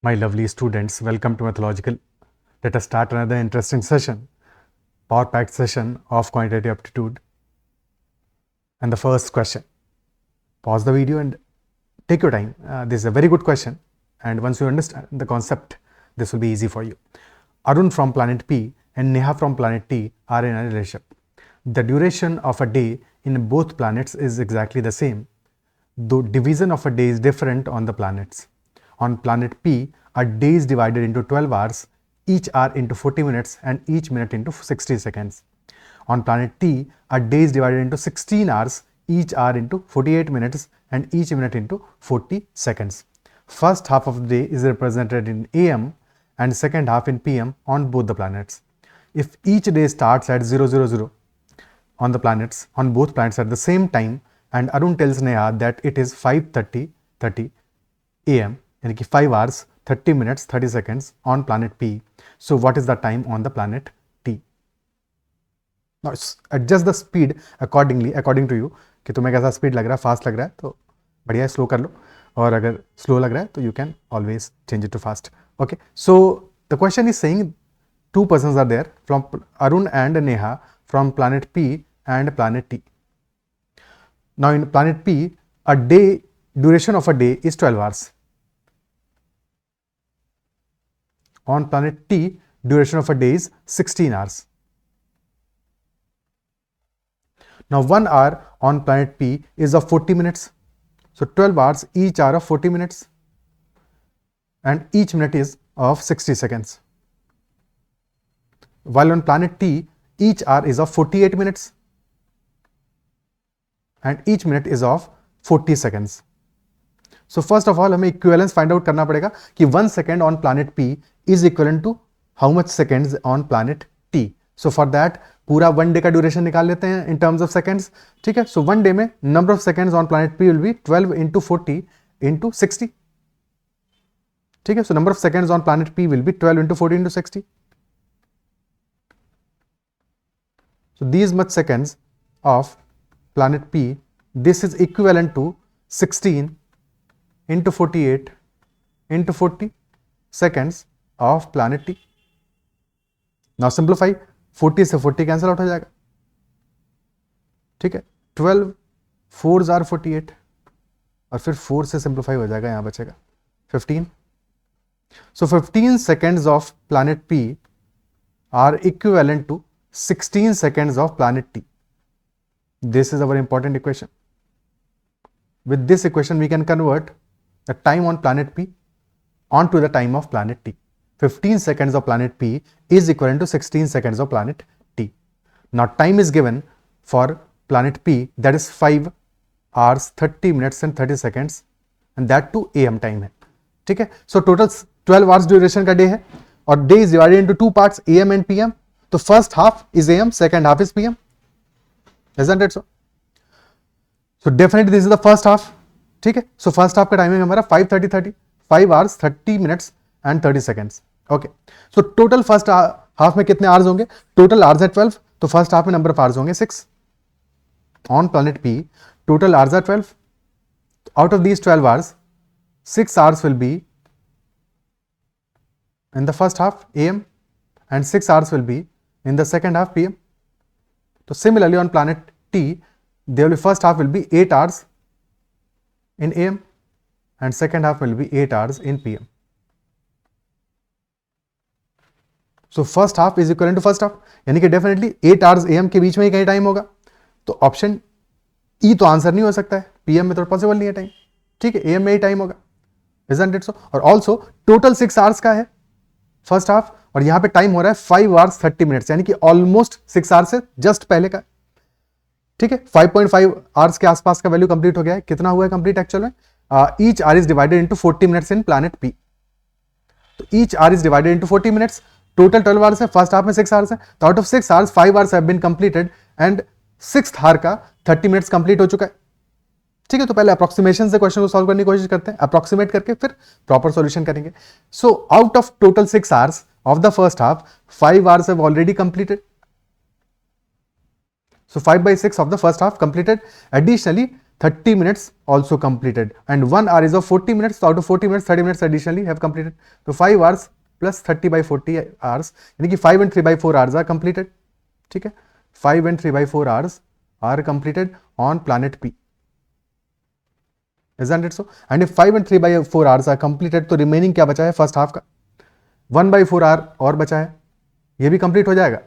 My lovely students, welcome to Mathological. Let us start another interesting session, power-packed session of quantitative aptitude. And the first question. Pause the video and take your time. This is a very good question. And once you understand the concept, this will be easy for you. Arun from planet P and Neha from planet T are in a relationship. The duration of a day in both planets is exactly the same, though division of a day is different on the planets. On planet P, a day is divided into 12 hours, each hour into 40 minutes and each minute into 60 seconds. On planet T, a day is divided into 16 hours, each hour into 48 minutes and each minute into 40 seconds. First half of the day is represented in AM and second half in PM on both the planets. If each day starts at 000 on the planets, on both planets at the same time, and Arun tells Neha that it is 5:30 AM, यानी कि 5 hours 30 minutes 30 seconds on planet P. So what is the time on the planet T? Now adjust the speed accordingly, according to you, कि तुम्हें कैसा speed लग रहा है, fast लग रहा है तो बढ़िया स्लो कर लो, और अगर स्लो लग रहा है तो you can always change it to fast. Okay, so the question is saying two persons are there from Arun and Neha from planet P and planet T. Now in planet P, a day, duration of a day is 12 hours. On planet T, duration of a day is 16 hours. Now 1 hour on planet P is of 40 minutes. So 12 hours, each hour of 40 minutes and each minute is of 60 seconds. While on planet T, each hour is of 48 minutes and each minute is of 40 seconds. So first of all हमें equivalence find out करना पड़ेगा कि 1 second on planet P is equivalent to how much seconds on planet T. So for that पूरा 1 day का duration निकाल लेते हैं in terms of seconds. ठीक है, so 1 day में number of seconds on planet P will be 12 into 40 into 60. ठीक है, so number of seconds on planet P will be 12 into 40 into 60. So these much seconds of planet P, this is equivalent to 16 into 48 into 40 seconds of planet T. Now simplify, 40 से 40 cancel out हो जाएगा. ठीक है, 12 4s are 48 और फिर 4 से simplify हो जाएगा, यहाँ बचेगा 15. So 15 seconds of planet P are equivalent to 16 seconds of planet T. This is our important equation. With this equation, we can convert the time on planet P onto the time of planet T. 15 seconds of planet P is equivalent to 16 seconds of planet T. Now, time is given for planet P, that is 5 hours 30 minutes and 30 seconds, and that too AM time है. ठीक है, so total 12 hours duration का day है और day is divided into two parts, AM and PM. तो first half is AM, second half is PM. Isn't it so? So definitely this is the first half. ठीक है, so first half का timing हमारा 5:30 5 hours 30 minutes and 30 seconds. Okay, so total first half में कितने hours होंगे? Total hours है 12, तो first half में number of hours होंगे 6. On planet P, total hours are 12. Out of these 12 hours, 6 hours will be in the first half AM and 6 hours will be in the second half PM. So similarly on planet T, there will be first half will be 8 hours in AM and second half will be 8 hours in PM. So first half is equivalent to first half, यानी कि definitely 8 hours AM के बीच में ही कहीं time होगा, तो option E तो answer नहीं हो सकता है, PM में तो पॉसिबल नहीं है टाइम. ठीक है, AM में ही टाइम होगा. Isn't it so? और ऑल्सो टोटल 6 hours का है फर्स्ट हाफ और यहां पे टाइम हो रहा है 5 hours 30 minutes, यानी कि ऑलमोस्ट 6 hours से जस्ट पहले का. ठीक है, 5.5 hours के आसपास का वैल्यू कंप्लीट हो गया है. कितना हुआ है कंप्लीट एक्चुअल में? Each hour is divided into 40 minutes in planet P. तो each hour is divided into 40 minutes. Total 12 hours है, फर्स्ट हाफ में 6 hours है, तो out of 6 hours 5 hours have been completed and 6th hour का 30 minutes complete हो चुका है. ठीक है, तो पहले अप्रोक्सीमेशन से क्वेश्चन को सॉल्व करने की कोशिश करते हैं, अप्रोक्सीमेट करके फिर प्रॉपर सॉल्यूशन करेंगे. So out of total 6 hours of the first half, 5 hours have already completed. So 5/6 of the first half completed. Additionally, 30 minutes also completed, and 1 hour is of 40 minutes. So out of 40 minutes, 30 minutes additionally have completed. So 5 hours plus 30 by 40 hours, यानी कि 5 and 3 by 4 hours are completed. ठीक है, 5 and 3 by 4 hours are completed on planet P. Isn't it so? And if 5 and 3 by 4 hours are completed, तो remaining क्या बचा है first half का? 1 by 4 hour और बचा है, ये भी कंप्लीट हो जाएगा,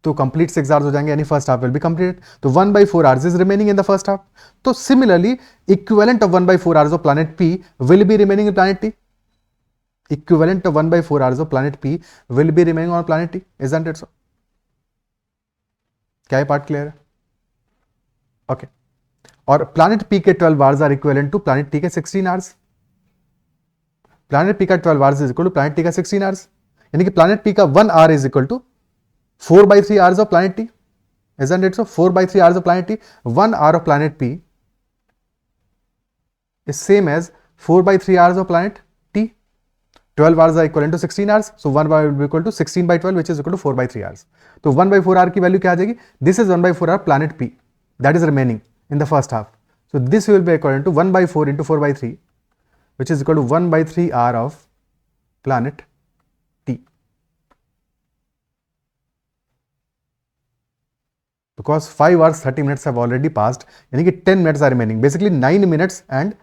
तो कंप्लीट 6 आवर्स हो जाएंगे, यानी first half will be completed. तो 1 by 4 hours is remaining in the first half. तो similarly equivalent of 1 by 4 hours of planet P will be remaining in planet T. Equivalent of 1 by 4 hours of planet P will be remaining on planet T. Isn't it so? क्या ये part clear है? Okay. और planet P के 12 hours are equivalent to planet T के 16 hours. Planet P का 12 hours is equal to planet T का 16 hours, यानी कि प्लैनेट पी का 1 hour is equal to 4 by 3 hours of planet T. Isn't it so? 4 by 3 hours of planet T. 1 hour of planet P is same as 4 by 3 hours of planet T. 12 hours are equivalent to 16 hours. So 1 hour will be equal to 16 by 12, which is equal to 4 by 3 hours. तो 1 by 4 hour की value क्या आ जाएगी? This is 1 by 4 hour planet P. That is remaining in the first half. So this will be equivalent to 1 by 4 into 4 by 3, which is equal to 1 by 3 hour of planet T. Because 5 hours 30 minutes have already passed, यानी कि 10 minutes are remaining. Basically 9 minutes and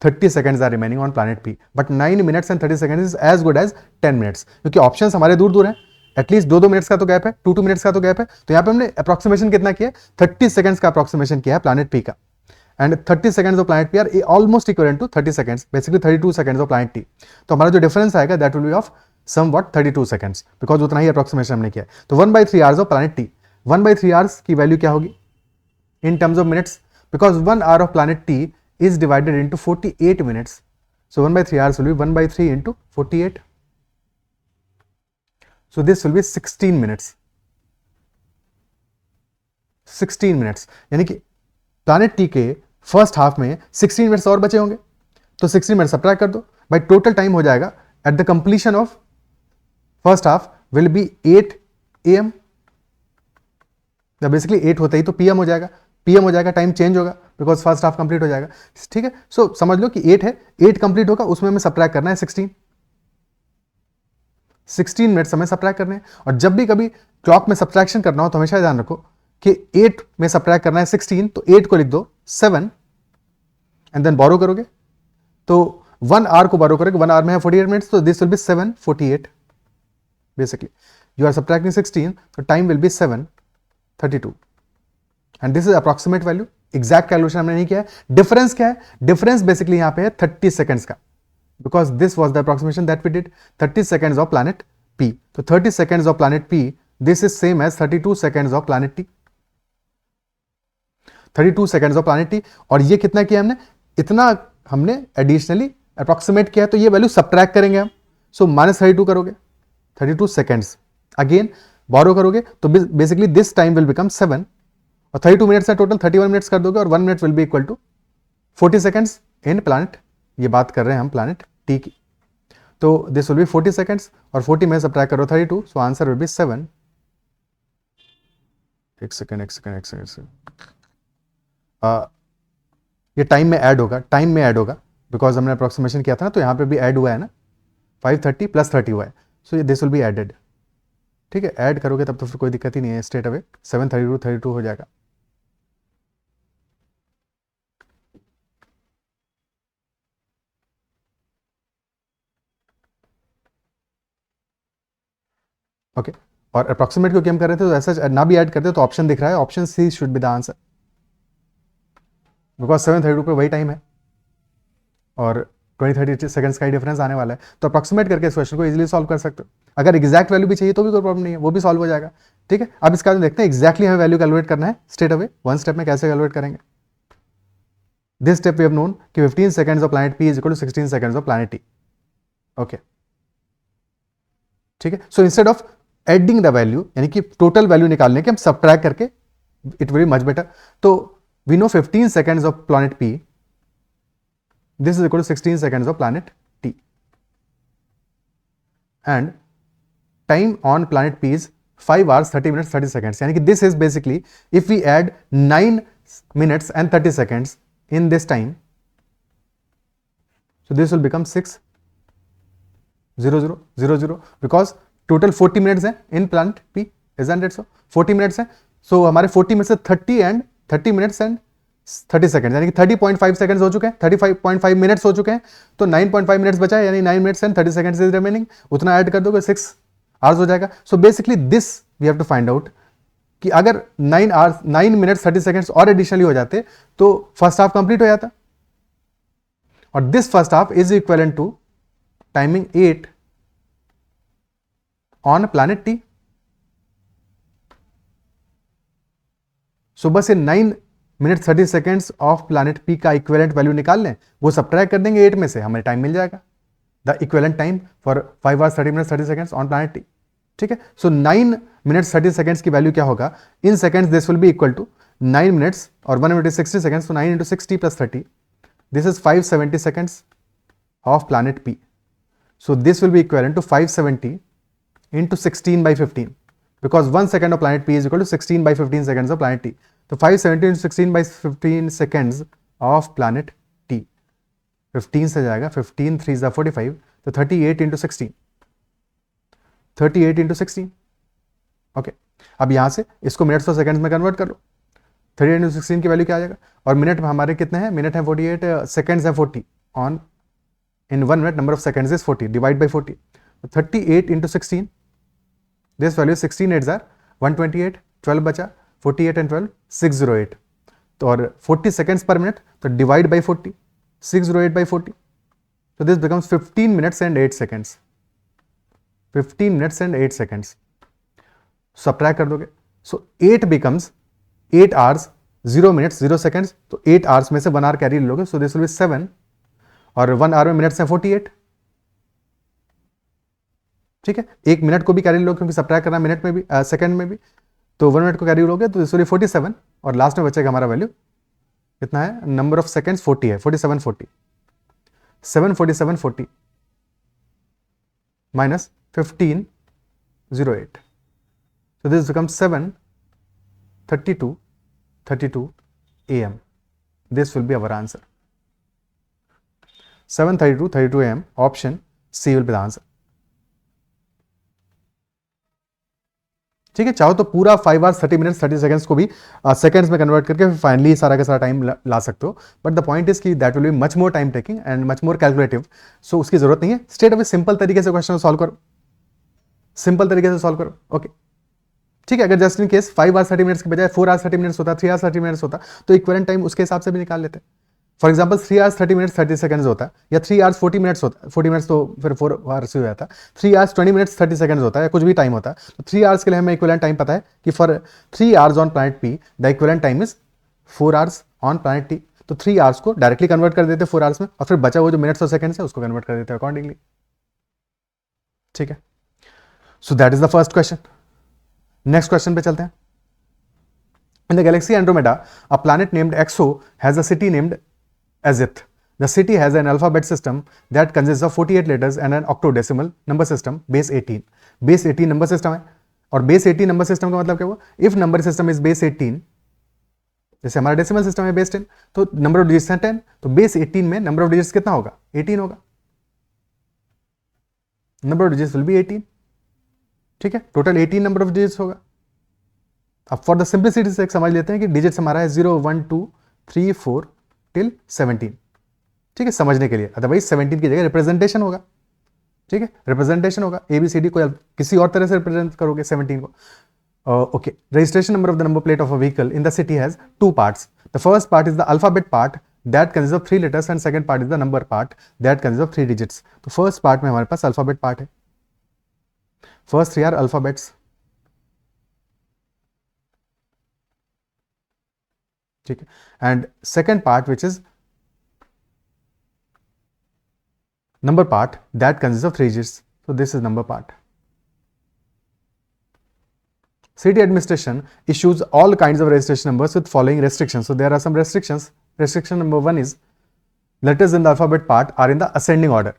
30 seconds are remaining on planet P. But 9 minutes and 30 seconds is as good as 10 minutes. क्योंकि options हमारे दूर दूर हैं, at least 2-2 minutes का तो gap है, 2-2 मिनट्स का तो गैप है. तो यहाँ पे हमने अप्रोक्सीमेशन कितना किया है? 30 सेकंड्स का अप्रोक्सीमेशन किया है प्लैनेट पी का. And 30 seconds of planet P are almost equivalent to 30 seconds, basically 32 seconds of planet T. तो हमारा जो डिफरेंस आएगा that will be of somewhat 32 seconds, because उतना ही अप्रोक्सीमेशन हमने किया है. तो 1 by 3 hours of planet T, 1 by 3 hours की वैल्यू क्या होगी in terms of minutes? Because 1 hour of planet T is divided into 48 minutes. So 1 by 3 hours will be 1 by 3 into 48. So this will be 16 minutes. 16 minutes. यानी कि planet T के first half में 16 minutes और बचे होंगे, तो 16 minute subtract कर दो, भाई टोटल टाइम हो जाएगा at the completion of first half will B 8 AM. Basically 8 होता ही तो PM हो जाएगा, PM हो जाएगा, टाइम चेंज होगा बिकॉज फर्स्ट हाफ कंप्लीट हो जाएगा. ठीक है, सो समझ लो कि 8 है, 8 कंप्लीट होगा, उसमें हमें सब्ट्रैक्ट करना है 16 मिनट्स हमें सब्ट्रैक्ट करने हैं. और जब भी कभी क्लॉक में सब्ट्रैक्शन करना हो तो हमेशा ध्यान रखो कि 8 में सब्ट्रैक्ट करना है 16, तो 8 को लिख दो 7 एंड देन बोरो करोगे, तो 1 आवर को बोरो करोगे, 1 आवर में है 48 मिनट्स, तो this will be 7:48. Basically you are subtracting 16, तो time will be 7:32 and this is approximate value. Exact calculation हमने नहीं किया है. डिफरेंस क्या है? डिफरेंस बेसिकली यहां पे है 30 सेकंड्स का, because this was the approximation that we did. 30 seconds of planet P, तो 30 seconds of planet P this is same as 32 seconds of planet T. 32 seconds of planet T. और ये कितना किया हमने? इतना हमने एडिशनली अप्रॉक्सीमेट किया है, तो ये वैल्यू सब्ट्रैक्ट करेंगे हम. सो -32 करोगे, 32 सेकंड्स अगेन बोरो करोगे, तो basically this time will become 7 और 32 मिनट्स है टोटल, 31 मिनट्स कर दोगे और 1 minute will be equal to 40 seconds in planet. ये बात कर रहे हैं हम प्लैनेट टी की. तो दिस विल बी 40 सेकंड्स और 40 में सब्ट्रैक्ट करो 32, सो आंसर विल बी 7. एक सेकंड. ये टाइम में ऐड होगा, बिकॉज हमने अप्रोक्सीमेशन किया था ना, तो यहाँ पे भी ऐड हुआ है ना, 530 + 30 हुआ है, सो ये दिस विल बी एडेड. ठीक है, ऐड करोगे तब तो फिर कोई दिक्कत ही नहीं है, स्ट्रेट अवे 7:32 हो जाएगा. ओके, और अप्रॉक्सीमेट क्योंकि हम कर रहे थे, तो ऐसा ना भी ऐड करते तो ऑप्शन दिख रहा है, option C should be the answer, because 7:32 पे वही टाइम है और 20-30 सेकंड्स का ही डिफरेंस आने वाला है. तो अप्रॉक्सीमेट करके इस क्वेश्चन को इजीली सॉल्व कर सकते हो. अगर एग्जैक्ट वैल्यू भी चाहिए तो भी कोई प्रॉब्लम नहीं है, वो भी सॉल्व हो जाएगा. ठीक है, अब इसका देखते हैं एग्जैक्टली हमें वैल्यू कैलकुलेट करना है स्ट्रेट अवे. वन स्टेप में कैसे कैलकुलेट करेंगे? This step we have known कि 15 seconds of planet P is equal to 16 seconds of planet T. Okay, ठीक है. So instead of adding the value, यानी कि टोटल वैल्यू निकालने के, हम सब्ट्रैक्ट करके it will be much better. तो we know 15 seconds of planet P, this is equal to 16 seconds of planet T, and time on planet P is 5 hours 30 minutes 30 seconds, यानी कि this is basically if we add 9 minutes and 30 seconds in this time, so this will become 6:00:00 because total 40 minutes है in planet P, isn't it so? 40 minutes है, so हमारे 40 में से 30 minutes and 30 seconds, यानी कि 30.5 seconds हो चुके हैं, 35.5 minutes हो चुके हैं, तो 9.5 minutes बचा है, यानी 9 minutes and 30 seconds is remaining, उतना ऐड कर दोगे 6 hours हो जाएगा. So basically this we have to find out कि अगर 9 minutes 30 seconds और एडिशनली हो जाते तो फर्स्ट हाफ कंप्लीट हो जाता, और this first half is equivalent to timing 8 on planet T. So बस ये 9 minutes 30 seconds of planet P का इक्विवेलेंट वैल्यू निकाल लें, वो सब्ट्रैक्ट कर देंगे 8 में से, हमें टाइम मिल जाएगा, the equivalent time for 5 hours 30 minutes 30 seconds on planet T. ठीक है, सो 9 minutes 30 seconds की वैल्यू क्या होगा in seconds, this will be equal to 9 minutes और 1 minute is 60 seconds, so 9 into 60 plus 30, this is 570 seconds of planet P. So this will be equivalent to 570 into 16 by 15 because 1 second of planet P is equal to 16 by 15 seconds of planet T. So 570 into 16 by 15 seconds of planet T. 15 से जाएगा, 15 3 is 45, तो 38 into 16. 38 into 16. Okay, अब यहां से इसको minutes और seconds में convert कर लो. 38 into 16 की वैल्यू क्या आ जाएगा, और मिनट में हमारे कितने हैं, मिनट है 48, सेकंड्स है 40, on in 1 minute number of seconds is 40, divide by 40. 38 into 16, this value 16 8s are 128, 12 बचा, 48 and 12 608, तो और 40 seconds per minute, तो divide by 40, 608 by 40, so this becomes 15 minutes and 8 seconds. 15 minutes and 8 seconds. Subtract कर दोगे, सो 8 becomes 8 hours 0 minutes 0 seconds, तो 8 hours में से 1 hour carry लोगे, सो दिस विल बी 7, और 1 hour में मिनट्स हैं 48. ठीक है, एक मिनट को भी कैरी लोगे क्योंकि सब्ट्रैक्ट करना मिनट में भी सेकंड में भी, तो 1 मिनट को कैरी लोगे तो दिस विल बी 47, और लास्ट में बचेगा हमारा वैल्यू कितना है, नंबर ऑफ सेकंड्स 40 है, 47 40, 747 40 minus 15 08, so this becomes 7:32 AM. This will be our answer. 7:32 AM. Option C will be the answer. ठीक है, चाहो तो पूरा 5 hours 30 minutes 30 seconds को भी सेकंड्स में कन्वर्ट करके फाइनली सारा का सारा टाइम ला सकते हो, बट द पॉइंट इज कि that will be much more time taking and much more calculative, so उसकी जरूरत नहीं है. स्ट्रेट अवे सिंपल तरीके से क्वेश्चन सॉल्व करो, सिंपल तरीके से सॉल्व करो. ओके ठीक है, अगर just in case 5 hours 30 minutes के बजाय 4 hours 30 minutes होता, 3 hours 30 minutes होता, तो इक्विवेलेंट टाइम उसके हिसाब से भी निकाल लेते. For example 3 hours 30 minutes 30 seconds होता है, या 3 hours 40 minutes होता, 40 minutes तो फिर 4 hours हो जाता, 3 hours 20 minutes 30 seconds होता है, या कुछ भी टाइम होता है, तो 3 hours के लिए हमें इक्विवेलेंट टाइम पता है कि for 3 hours on planet P the equivalent time is 4 hours on planet T. तो 3 hours को डायरेक्टली कन्वर्ट कर देते 4 hours में, और फिर बचा हुआ जो मिनट्स और सेकंड्स है उसको कन्वर्ट कर देते अकॉर्डिंगली. ठीक है, so that is the first question. Next question पे चलते हैं. In the galaxy Andromeda, a planet named Exo has a city named Azith. The city has an alphabet system that consists of 48 letters and an octodecimal number system, base 18. Base 18 number system है, और base 18 number system का मतलब क्या हुआ, if number system is base 18, जैसे हमारा decimal system है base 10, तो नंबर ऑफ डिजिट्स हैं 10, तो बेस 18 में नंबर ऑफ डिजिट्स कितना होगा, 18 होगा. Number of digits will be 18. ठीक है, टोटल 18 नंबर ऑफ डिजिट्स होगा. अब फॉर द सिंप्लिसिटी से समझ लेते हैं कि डिजिट्स हमारा है 0 1 2 3 4 टिल 17. ठीक है, समझने के लिए, अदरवाइज 17 की जगह रिप्रेजेंटेशन होगा. ठीक है, रिप्रेजेंटेशन होगा, ABCD को किसी और तरह से रिप्रेजेंट करोगे 17 को. Okay, registration number of the number plate of a vehicle in the city has 2 parts. The first part is the alphabet part that consist of 3 letters and second part is the number part that consist of 3 digits. तो first part में हमारे पास alphabet part है, first 3 are alphabets. ठीक है, and second part which is number part that consists of 3 digits. So this is number part. City administration issues all kinds of registration numbers with following restrictions. So there are some restrictions. Restriction number 1 is letters in the alphabet part are in the ascending order.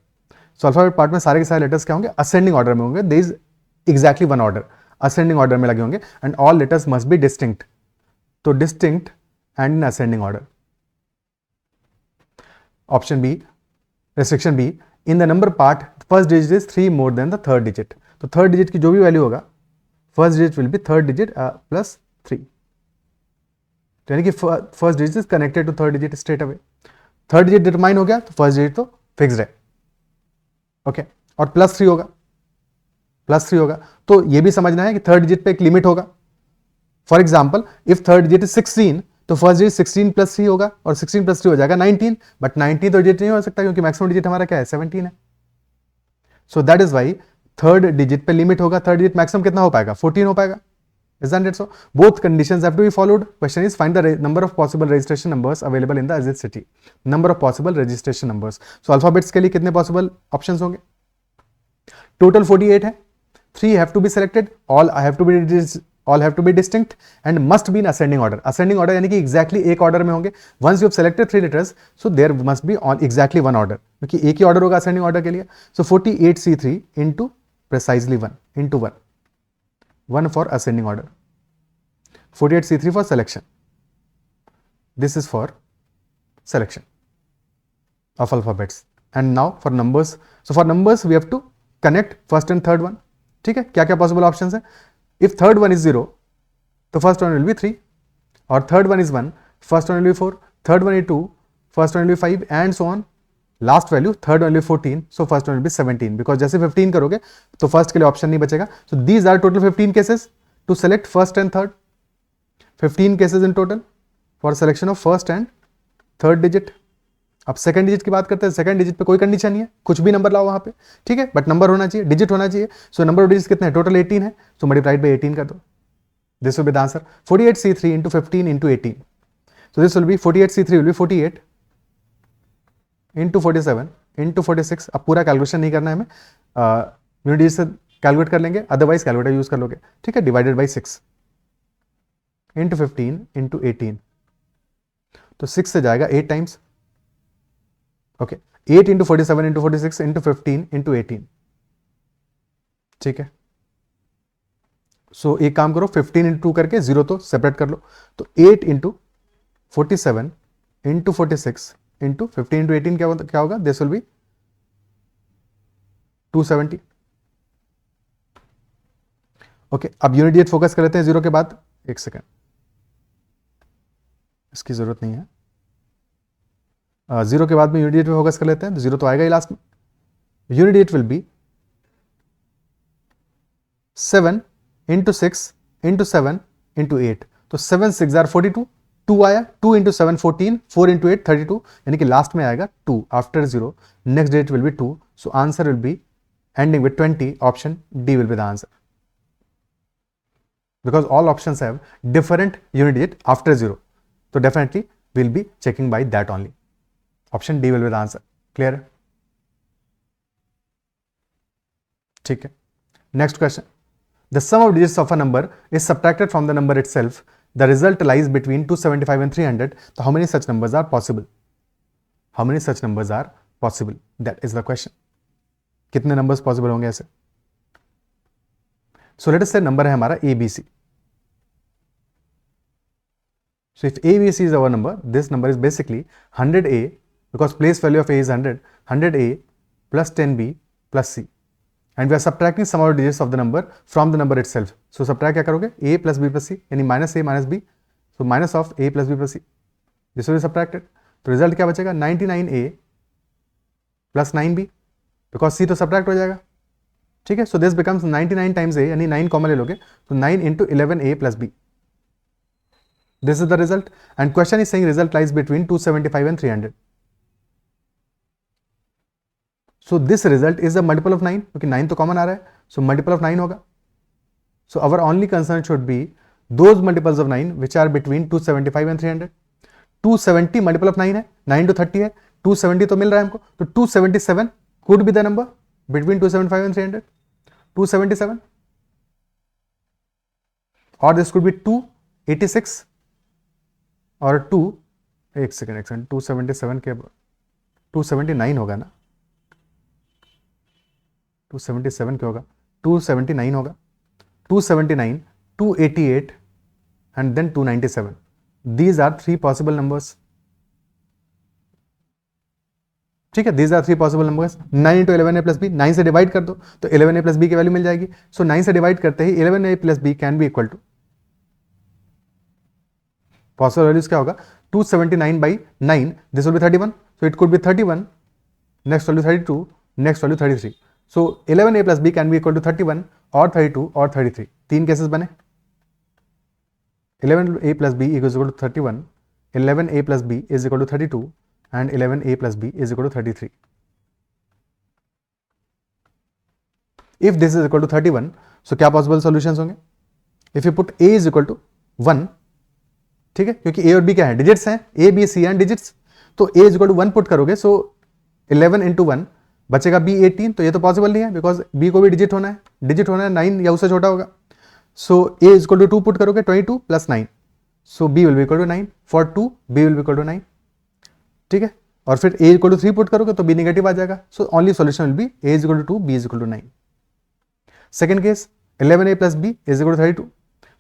So alphabet part में सारे के सारे letters क्या होंगे, ascending order में होंगे. There is exactly one order. Ascending order में लगे होंगे, and all letters must be distinct, तो distinct and in ascending order. Option B, restriction B, in the number part first digit is 3 more than the third digit. तो third digit की जो भी value होगा, first digit will be third digit plus 3, यानी कि first digit is connected to third digit straight away. Third digit determine हो गया तो फर्स्ट डिजिट तो फिक्स्ड है. ओके, और प्लस 3 होगा, प्लस 3 होगा, तो ये भी समझना है कि थर्ड डिजिट पे एक लिमिट होगा. For example if third digit is 16, तो फर्स्ट डिजिट 16 प्लस 3 होगा, और 16 प्लस 3 हो जाएगा 19, बट 19 तो डिजिट नहीं हो सकता क्योंकि मैक्सिमम डिजिट हमारा क्या है, 17 है. So that is why third digit पे लिमिट होगा. थर्ड डिजिट मैक्सिमम कितना हो पाएगा, 14 हो पाएगा. Isn't it so? Both conditions have to be followed. Question is find the number of possible registration numbers available in the Azit city. Number of possible registration numbers. So alphabets के लिए कितने possible options होंगे? Total 48 है. 3 have to be selected. All have to be distinct and must be in ascending order. Ascending order यानी कि exactly एक order में होंगे. Once you have selected 3 letters, so there must be on exactly one order. क्योंकि एक ही order होगा ascending order के लिए. So 48C3 into precisely 1 into 1. 1 for ascending order, 48C3 for selection. This is for selection of alphabets. And now for numbers. So for numbers we have to connect first and third one. ठीक है, क्या क्या possible options है? If third one is 0, तो first one will be 3, और third one is 1, first one will be 4, third one is 2, first one will be 5, and so on. Last value third value 14, so first one will be 17, because जैसे 15 करोगे तो first के लिए option नहीं बचेगा. So these are total 15 cases to select first and third. 15 cases in total for selection of first and third digit. अब second digit की बात करते हैं. सेकंड डिजिट पे कोई कंडीशन नहीं है, कुछ भी नंबर लाओ वहां पे, ठीक है, बट नंबर होना चाहिए, डिजिट होना चाहिए. सो नंबर ऑफ डिजिट कितने हैं, टोटल 18 है, सो मल्टीप्लाइड बाई 18 कर दो. This will be the answer. 48C3 into 15 into 18. So this will be 48C3 will be 48 into 47 into 46. अब पूरा कैलकुलेशन नहीं करना है हमें, यूनिट डिजिट से कैलकुलेट कर लेंगे, अदरवाइज कैलकुलेटर यूज कर लोगे, ठीक है. डिवाइडेड बाई 6 into 15 into 18, तो 6 से जाएगा 8 times. Okay, 8 into 47 into 46 into 15 into 18, ठीक है. सो एक काम करो, 15 into 2 करके 0 तो सेपरेट कर लो, तो 8 into 47 into 46 into 15 into 18 क्या होगा, दिस विल बी 270. ओके, अब यूनिट डिजिट फोकस कर लेते हैं 0 के बाद. एक सेकेंड, इसकी जरूरत नहीं है. 0 के बाद में यूनिट डिजिट पे फोकस कर लेते हैं, तो 0 तो आएगा ही लास्ट में. Unit digit will B 7 into 6 into 7 into 8, तो 7 6 are 42, 2 आया, 2 into 7 14, 4 into 8 32, यानी कि लास्ट में आएगा 2 after 0. Next digit will be 2, so answer will be ending with 20. Option D will be the answer, because all options have different unit digit after 0, so definitely we'll be checking by that only. Option D will be the answer. Clear? ठीक है. Next question. The sum of digits of a number is subtracted from the number itself. The result lies between 275 and 300. So how many such numbers are possible? How many such numbers are possible? That is the question. कितने numbers possible होंगे ऐसे? So let us say number है हमारा ABC. So if ABC is our number, this number is basically 100A, because place value of A is 100, 100A plus 10B plus C. And we are subtracting some of the digits of the number from the number itself. So subtract क्या करोगे? A plus B plus C, यानी minus A minus B. So minus of A plus B plus C. This will be subtracted. तो result क्या बचेगा? 99A plus 9B, because C तो subtract हो जाएगा, ठीक है. सो दिस बिकम्स 99 टाइम्स ए, यानी 9 कॉमन ले लोगे तो 9 into 11A plus B. This is the result, and question is saying result lies between 275 and 300. So this result is a multiple of 9, क्योंकि 9 तो कॉमन आ रहा है, सो मल्टीपल ऑफ 9 होगा. So our only concern should be those multiples of 9 which are between 275 and 300. 270 multiple of 9 है, 9 to 30 है, 270 तो मिल रहा है हमको, तो 277 could be the number between 275 and 300. 277, or this could be 286 और 2, एक सेकेंड 277 के 279 होगा ना, 277 क्या होगा, 279 होगा. 279, 288 and then 297. These are three possible numbers. ठीक है, these are three possible numbers. 9 into 11a plus b, 9 से डिवाइड कर दो तो 11a plus b की वैल्यू मिल जाएगी. सो 9 से डिवाइड करते ही 11a plus b can be equal to, possible values क्या होगा, 279 by 9, this will be 31, so it could be 31, next value 32, next value 33. So 11a plus b can be equal to 31 or 32 or 33. तीन cases बने. 11a plus b is equal to 31, 11a plus b is equal to 32 and 11a plus b is equal to 33. If this is equal to 31, so क्या possible solutions होंगे? If you put a is equal to 1, ठीक है, क्योंकि a और b क्या है, digits हैं, a b c हैं डिजिट्स, तो a is equal to 1 put करोगे, सो 11 into 1 बचेगा b 18, तो ये तो पॉसिबल नहीं है बिकॉज b को भी डिजिट होना है 9 या उससे छोटा होगा. सो a is equal to 2 put करोगे, 22 plus 9, so b will be equal to 9, for 2 b will be equal to 9, ठीक है, और फिर a equal to 3 पुट करोगे तो b नेगेटिव आ जाएगा. So only solution will be a is equal to 2, b is equal to 9. Second case 11a plus b is equal to 32,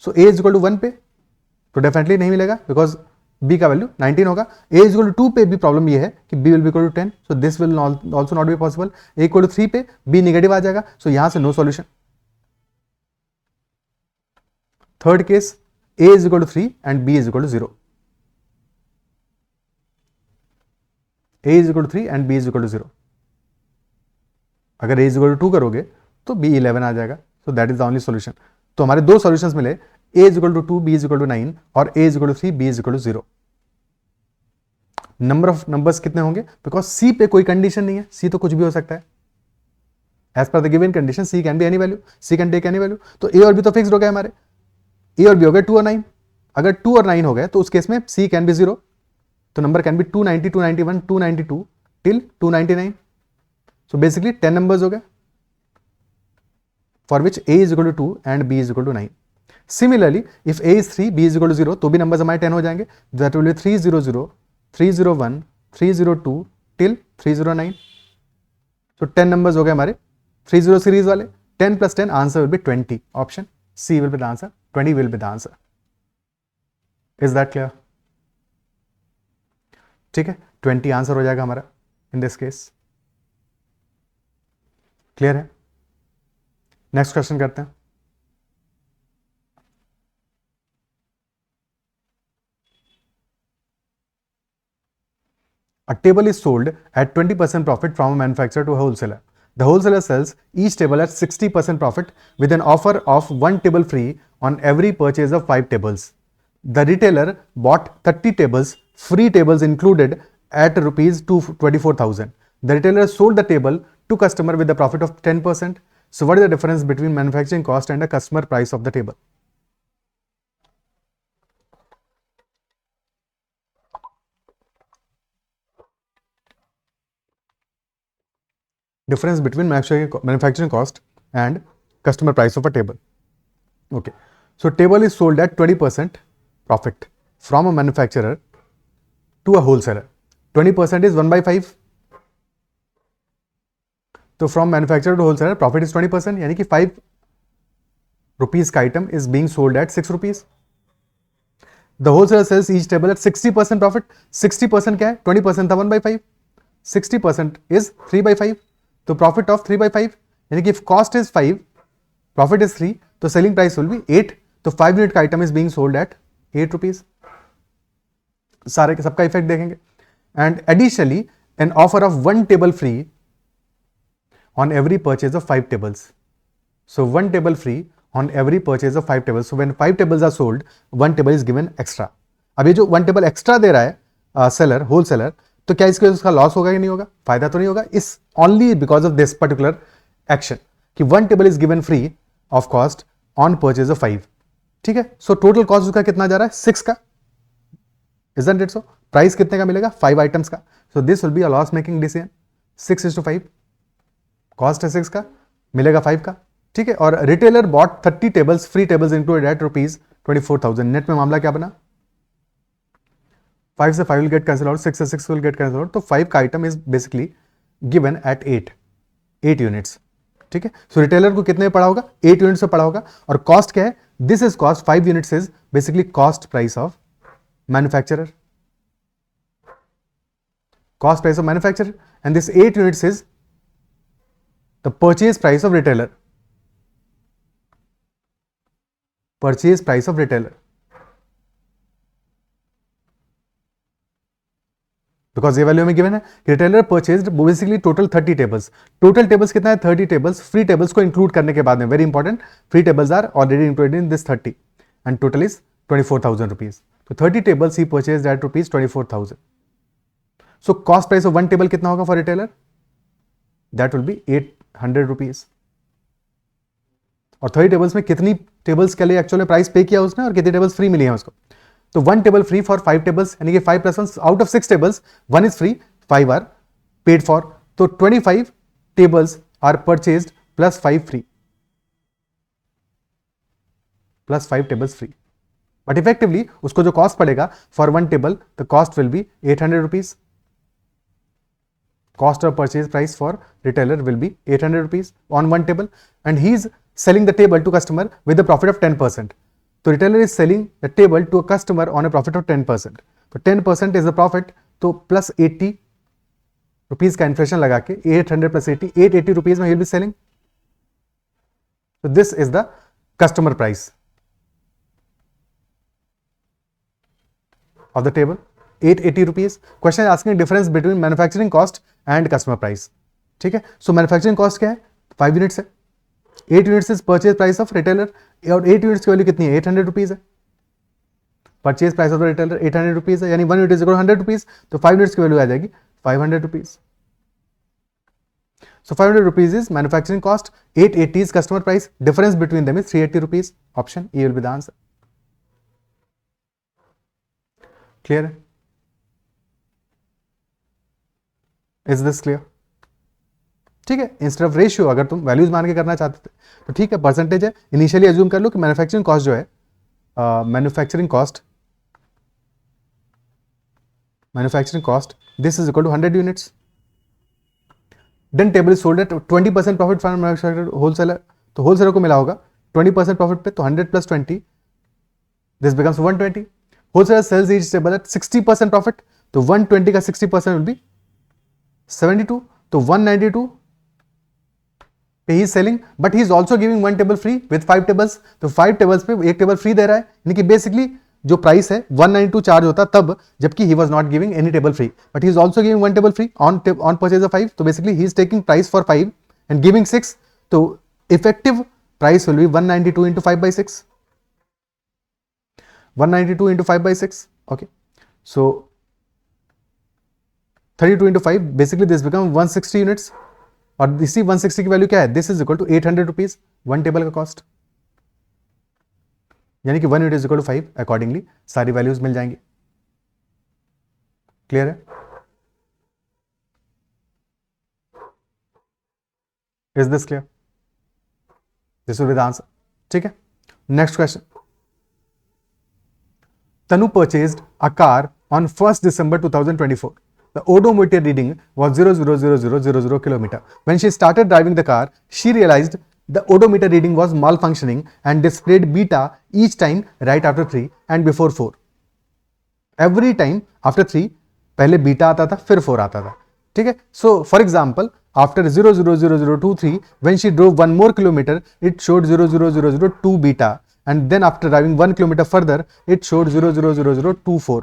so a is equal to 1 पे तो definitely नहीं मिलेगा because b का value 19 होगा. a is equal to 2 पे भी problem ये है कि b will be equal to 10, so this will also not be possible. a equal to 3 पे b नेगेटिव आ जाएगा, so यहां से no solution. Third case a is equal to 3 and b is equal to 0. a is equal to 3 and b is equal to 0. अगर a is equal to 2 करोगे तो b 11 आ जाएगा, so that is the only solution. तो हमारे दो solutions मिले, a is equal to 2, b is equal to 9 और a is equal to 3, b is equal to 0. Number of numbers कितने होंगे, बिकॉज c पे कोई कंडीशन नहीं है, c तो कुछ भी हो सकता है. As per the given condition c can be any value, c can take any value. तो a और b तो फिक्स्ड हो गए हमारे, a और b हो गए 2 और 9. अगर 2 और 9 हो गए तो उस केस में c कैन बी 0, तो number can be 290, 291, 292 till 299. So basically 10 numbers हो गए for which a is equal to 2 and b is equal to 9. Similarly, if a is 3, b is equal to 0, तो भी नंबर्स हमारे 10 हो जाएंगे. That will be 300, 301, 302 till 309. So 10 numbers हो गए हमारे 30 सीरीज वाले. 10 plus 10, answer will be 20. Option C will be the answer. 20 will be the answer. Is that clear? ठीक है, 20 आंसर हो जाएगा हमारा in this case. क्लियर है? नेक्स्ट क्वेश्चन करते हैं. A table is sold at 20% profit from a manufacturer to a wholesaler. The wholesaler sells each table at 60% profit with an offer of 1 table free on every purchase of 5 tables. The retailer bought 30 tables, free tables included, at rupees 24,000. The retailer sold the table to customer with a profit of 10%. So what is the difference between manufacturing cost and the customer price of the table? Difference between manufacturing cost and customer price of a table. Okay, so table is sold at 20% profit from a manufacturer to a wholesaler. 20% is 1 by 5. तो from manufacturer to wholesaler profit is 20%, यानी कि 5 rupees का item is being sold at 6 rupees. The wholesaler sells each table at 60% profit. 60% क्या है, 20% था 1 by 5, 60% is 3 by 5, तो profit of 3 by 5, यानी कि if cost is 5, profit is 3, तो सेलिंग प्राइस विल बी 8, तो 5 यूनिट का item is being sold eight 8 rupees. सारे सबका इफेक्ट देखेंगे. And additionally an offer of 1 table free on every purchase of 5 tables. So 1 table free on every purchase of 5 tables. So when 5 tables are sold, 1 table is given extra. अब ये जो 1 table extra दे रहा है seller, wholesaler, तो क्या इसके उसका loss होगा कि नहीं होगा, फायदा तो नहीं होगा. इस only because of this particular action कि 1 table is given free of cost on purchase of 5. ठीक है, सो टोटल कॉस्ट उसका कितना जा रहा है, 6 का. Isn't it so? प्राइस कितने का मिलेगा, 5 आइटम्स का. So this will be a loss making decision. 6:5, cost है 6 का, मिलेगा 5 का. ठीक है, और retailer bought 30 tables, free tables included at rupees 24,000. Net में मामला क्या बना, 5 से 5 विल गेट कैंसिल आउट, 6 से 6 विल गेट कैंसिल आउट, तो 5 का item is basically given at 8 units. ठीक है। सो रिटेलर को कितने में पड़ा होगा, 8 यूनिट्स में पड़ा होगा। और कॉस्ट क्या है, this is cost, 5 units is basically cost price of manufacturer, cost price of manufacturer, and this 8 units is the purchase price of retailer, purchase price of retailer, because ये वैल्यू में given है, retailer purchased basically total 30 tables, total tables कितना है 30 tables, free tables को include करने के बाद में, very important, free tables are already included in this 30 and total is 24,000 rupees. तो 30 टेबल्स ही purchased at rupees 24,000। So cost price of one table कितना होगा for retailer? That will be 800 rupees। और 30 टेबल्स में कितनी टेबल्स के लिए actually price पे किया उसने और कितनी टेबल्स फ्री मिली है उसको? तो 1 टेबल फ्री फॉर 5 टेबल्स, यानी कि 5 plus out of 6 tables 1 is free, 5 are paid for. तो 25 tables are purchased plus 5 free, plus 5 tables free. But effectively उसको जो कॉस्ट पड़ेगा for 1 table, the cost will be 800 rupees. Cost of purchase price for retailer will be 800 rupees on 1 table, and he is selling the table to customer with a profit of 10%. So retailer is selling the table to a customer on a profit of 10%. So 10% is the profit, तो plus 80 rupees का inflation लगा के 800 plus 80, 880 rupees में he will be selling. So this is the customer price of the table, 880 rupees. Question is asking difference between manufacturing cost and customer price. ठीक है। सो manufacturing cost क्या है, 5 units है, 8 units is purchase price of retailer, और 8 units की value कितनी है, 800 rupees है। Purchase price of the retailer 800 rupees है, यानी 1 यूनिट इज 100 रुपीज, तो 5 यूनिट्स की वैल्यू आ जाएगी 500 rupees. So 500 rupees is manufacturing cost, 880 is customer price, difference between them is 380 rupees. Option A will be the answer. Clear है? Is this clear? ठीक है। Instead of ratio अगर तुम values मान के करना चाहते थे तो ठीक है, परसेंटेज है। इनिशियली अज्यूम कर लो कि मैन्युफैक्चरिंग कॉस्ट जो है, manufacturing cost this is equal to 100 units, then table is sold at 20% profit for manufacturer, wholesaler, तो होलसेलर को मिला होगा 20% प्रॉफिट पे, तो 100 plus 20 this becomes 120। Wholesaler sells each table at 60% profit, तो 120 का 60% विल बी 72, तो 192 पे ही selling, but he is also giving 1 table free with 5 tables, तो 5 टेबल्स पे 1 टेबल फ्री दे रहा है, यानी कि बेसिकली जो प्राइस है 192 चार्ज होता तब जबकि he was not giving any table free, but he is also giving 1 table free on purchase of 5, तो basically he is taking price for 5 and giving 6, तो effective price will be 192 into 5/6, 192 into 5/6, okay, so 32 into 5, basically this become 160 units, और इसी 160 की value क्या है, this is equal to 800 rupees 1 table का cost, यानी कि 1 unit is equal to 5, accordingly सारी वैल्यूज मिल जाएंगी। क्लियर है? Is this clear? This will be the answer. ठीक है। Next question, Tanu purchased a car on 1st December 2024. The odometer reading was 0.00000 kilometer. When she started driving the car, she realized the odometer reading was malfunctioning and displayed beta each time right after 3 and before 4. Every time after 3 पहले beta आता था फिर 4 आता था। ठीक है। So for example, after 0.00023, when she drove 1 more kilometer, it showed 0.0002 beta. And then after driving 1 kilometer further, it showed 0.00024.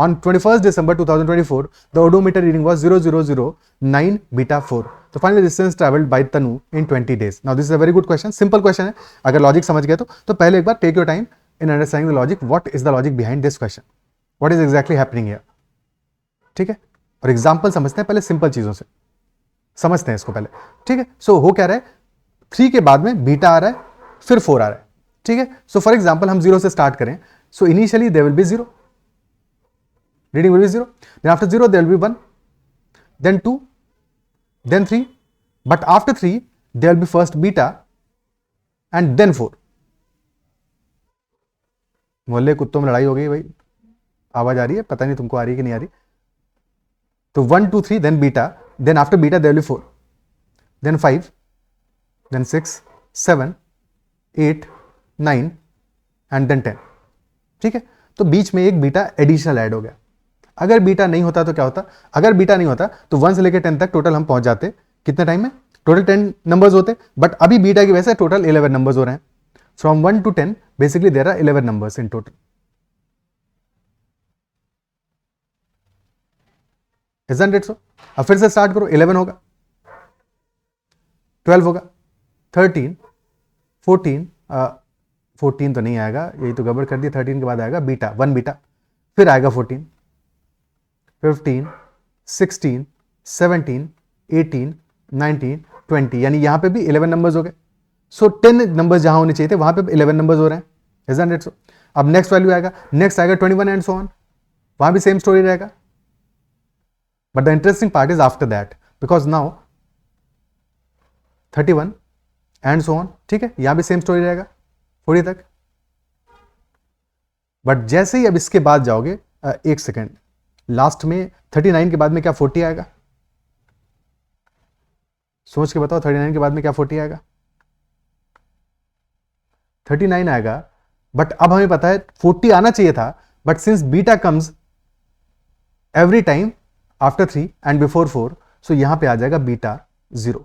On 21st December 2024, the odometer reading was 0.009 beta 4. So finally distance traveled by Tanu in 20 days. Now this is a very good question, simple question है। अगर logic समझ गए तो पहले एक बार take your time in understanding the logic. What is the logic behind this question? What is exactly happening here? ठीक है। और एग्जाम्पल समझते हैं पहले, सिंपल चीजों से समझते हैं इसको पहले। ठीक है। सो हो क्या रहा है, 3 के बाद में बीटा आ रहा है, फिर 4 आ रहा है। ठीक है। सो फॉर एग्जाम्पल हम 0 से स्टार्ट करें, so initially there will be 0, reading will be 0, then after 0 there will be 1, then 2, then 3, but after 3 there will be first beta and then 4। मोहल्ले कुत्तों में लड़ाई हो गई भाई, आवाज आ रही है, पता नहीं तुमको आ रही है कि नहीं आ रही। तो 1 2 3 then beta, then after beta there will be 4, then 5, then 6, 7, 8, 9 and then 10। ठीक है, तो बीच में एक बीटा एडिशनल ऐड हो गया। अगर बीटा नहीं होता तो क्या होता? अगर बीटा नहीं होता तो 1 से लेकर 10 तक टोटल हम पहुंच जाते कितने टाइम में? टोटल 10 नंबर्स होते, बट अभी बीटा की वजह से टोटल 11 नंबर्स हो रहे हैं। From 1 to 10 basically there are 11 numbers in total. Isn't it so? अब फिर से स्टार्ट करो। 11 होगा, 12 होगा, 13, 14, 14 तो नहीं आएगा, यही तो गड़बड़ कर दिया। 13 के बाद आएगा बीटा, 1 बीटा, फिर आएगा 14, 15, 16, 17, 18, 19, 20, यानी यहां पे भी 11 नंबर्स हो गए। सो 10 नंबर्स जहां होने चाहिए थे वहां पे 11 नंबर्स हो रहे हैं। Isn't it so? अब नेक्स्ट वैल्यू आएगा, नेक्स्ट आएगा 21 एंड सो ऑन, वहां भी सेम स्टोरी रहेगा। But the interesting part is after that, because now 31 and so on, ठीक है, यहां भी सेम स्टोरी रहेगा 40 तक। बट जैसे ही अब इसके बाद जाओगे, एक सेकेंड, लास्ट में 39 के बाद में क्या 40 आएगा? सोच के बताओ, 39 के बाद में क्या 40 आएगा? 39 आएगा, बट अब हमें पता है 40 आना चाहिए था, but since beta comes every time after 3 and before 4, सो यहां पे आ जाएगा बीटा 0,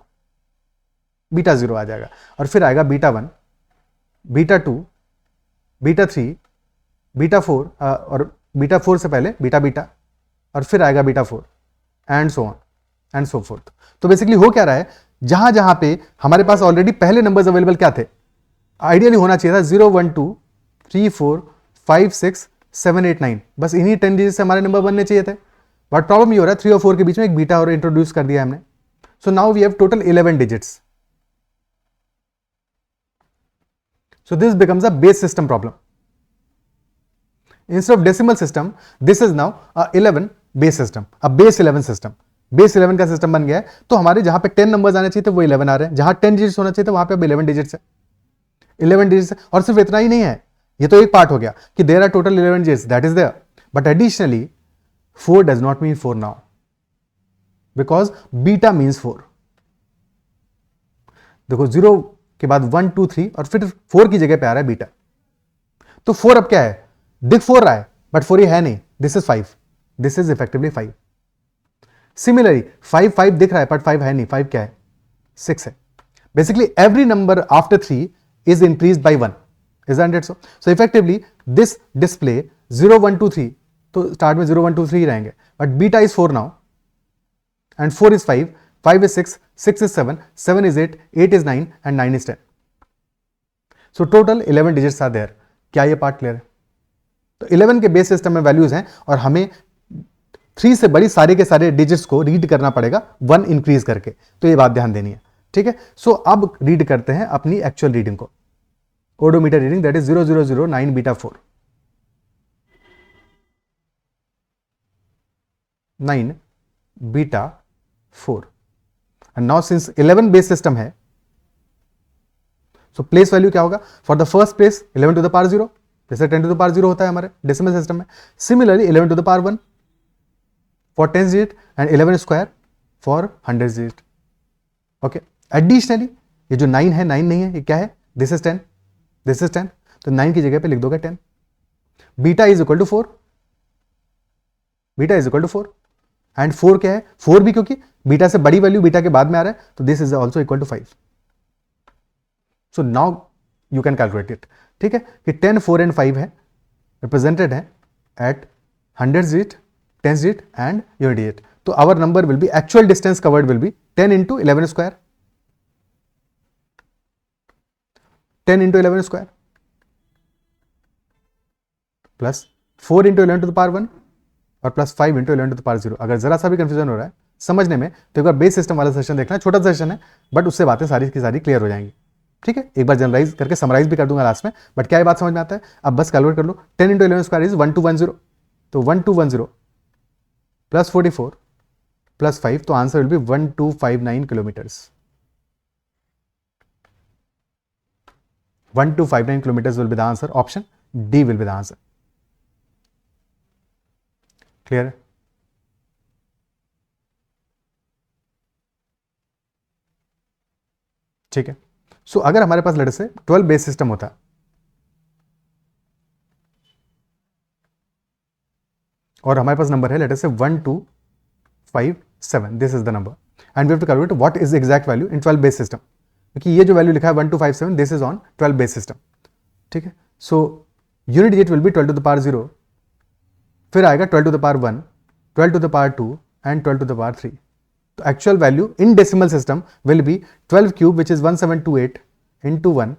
बीटा 0 आ जाएगा। और फिर आएगा बीटा 1, बीटा 2, बीटा 3, बीटा 4, और बीटा 4 से पहले बीटा बीटा, और फिर आएगा beta 4 and so on and so fourth. तो बेसिकली हो क्या रहा है, जहां जहां पे हमारे पास ऑलरेडी पहले नंबर्स अवेलेबल क्या थे, आइडियली होना चाहिए था 0, 1, 2, 3, 4, 5, 6, 7, 8, 9, बस इन्हीं 10 डिजिट से हमारे नंबर बनने चाहिए थे। बट प्रॉब्लम ये हो रहा है 3 और 4 के बीच में एक बीटा और इंट्रोड्यूस कर दिया हमने। So now we have total 11 digits. So this becomes a base system problem. Instead of decimal system, this is now a 11 base system, a base 11 system. Base 11 का सिस्टम बन गया है, तो हमारे जहां पे 10 नंबर्स आने चाहिए थे वो 11 आ रहे हैं, जहां 10 डिजिट्स होना चाहिए था वहां पे अब 11 डिजिट्स है, 11 डिजिट्स है। और सिर्फ इतना ही नहीं है, ये तो एक पार्ट हो गया कि there are total 11 digits, that is there, but additionally 4 does not mean 4 now, because beta means 4। देखो 0 के बाद 1, 2, 3 और फिर 4 की जगह पे आ रहा है बीटा, तो 4 अब क्या है, दिख 4 रहा है बट 4 ये है नहीं, this is 5, this is effectively 5। Similarly 5 5 दिख रहा है बट 5 है नहीं, 5 क्या है, 6 है। Basically every number after 3 is increased by 1, isn't it so? So effectively this display 0, 1, 2, 3, तो स्टार्ट में 0, 1, 2, 3 रहेंगे, but beta is 4 now and 4 is 5, 5 is 6, 6 is 7, 7 is 8, 8 is 9 and 9 is 10. So total 11 digits are there. क्या ये part clear है? तो 11 के base system में values हैं और हमें 3 से बड़ी सारे के सारे डिजिट्स को रीड करना पड़ेगा 1 इंक्रीज करके, तो ये बात ध्यान देनी है, ठीक है। सो अब रीड करते हैं अपनी एक्चुअल रीडिंग को, odometer reading, that is 0009 beta 4, 9 beta 4। And now since 11 base system है, सो प्लेस वैल्यू क्या होगा, for the first place 11 to the power 0, जैसे 10 टू द पावर 0 होता है हमारे डेसिमल सिस्टम में। Similarly 11 to the power 1 for 10 digit and 11 square for 100 digit. Okay, additionally ये जो 9 है, 9 नहीं है, ये क्या है, दिस इज 10, दिस इज 10, तो 9 की जगह पे लिख दोगे 10। Beta is equal to 4, beta is equal to 4 and 4 क्या है, 4 भी क्योंकि बीटा से बड़ी वैल्यू बीटा के बाद में आ रहा है, तो this is also equal to 5। So now you can calculate it, ठीक है, कि 10, 4 एंड 5 है, रिप्रेजेंटेड है at 100 digit, 10 digit and your digit. तो our number will be, actual distance covered will be 10 into 11 square, 10 into 11 square plus 4 into 11 to the power 1 और plus 5 into 11 to the power 0। अगर जरा सा भी confusion हो रहा है समझने में तो एक बार बेस सिस्टम वाला सेशन देखना, छोटा सेशन है बट उससे बातें सारी की सारी क्लियर हो जाएंगी, ठीक है। एक बार जनरलाइज करके समराइज भी कर दूंगा लास्ट में, बट क्या ये बात समझ में आता है, अब बस कैलकुलेट कर लो। 10 इंटू 11 स्क्वायर इज 1210, तो 1210 प्लस 44 प्लस 5, तो answer will B 1259 kilometres. 1259 kilometers will be the answer. Option D will be the answer. Clear? ठीक है। सो अगर हमारे पास लेट से 12 बेस सिस्टम होता और हमारे पास नंबर है लेट से 1 2 5 7, this is the number and we have to calculate what is the exact value in 12 base system, क्योंकि ये जो वैल्यू लिखा है 1 2 5 7 this is on 12 base system. ठीक है. So unit digit will be 12 to the power 0, फिर आएगा 12 to the power 1, 12 to the power 2 and 12 to the power 3. तो actual value in decimal system will be 12 cube which is 1728 into 1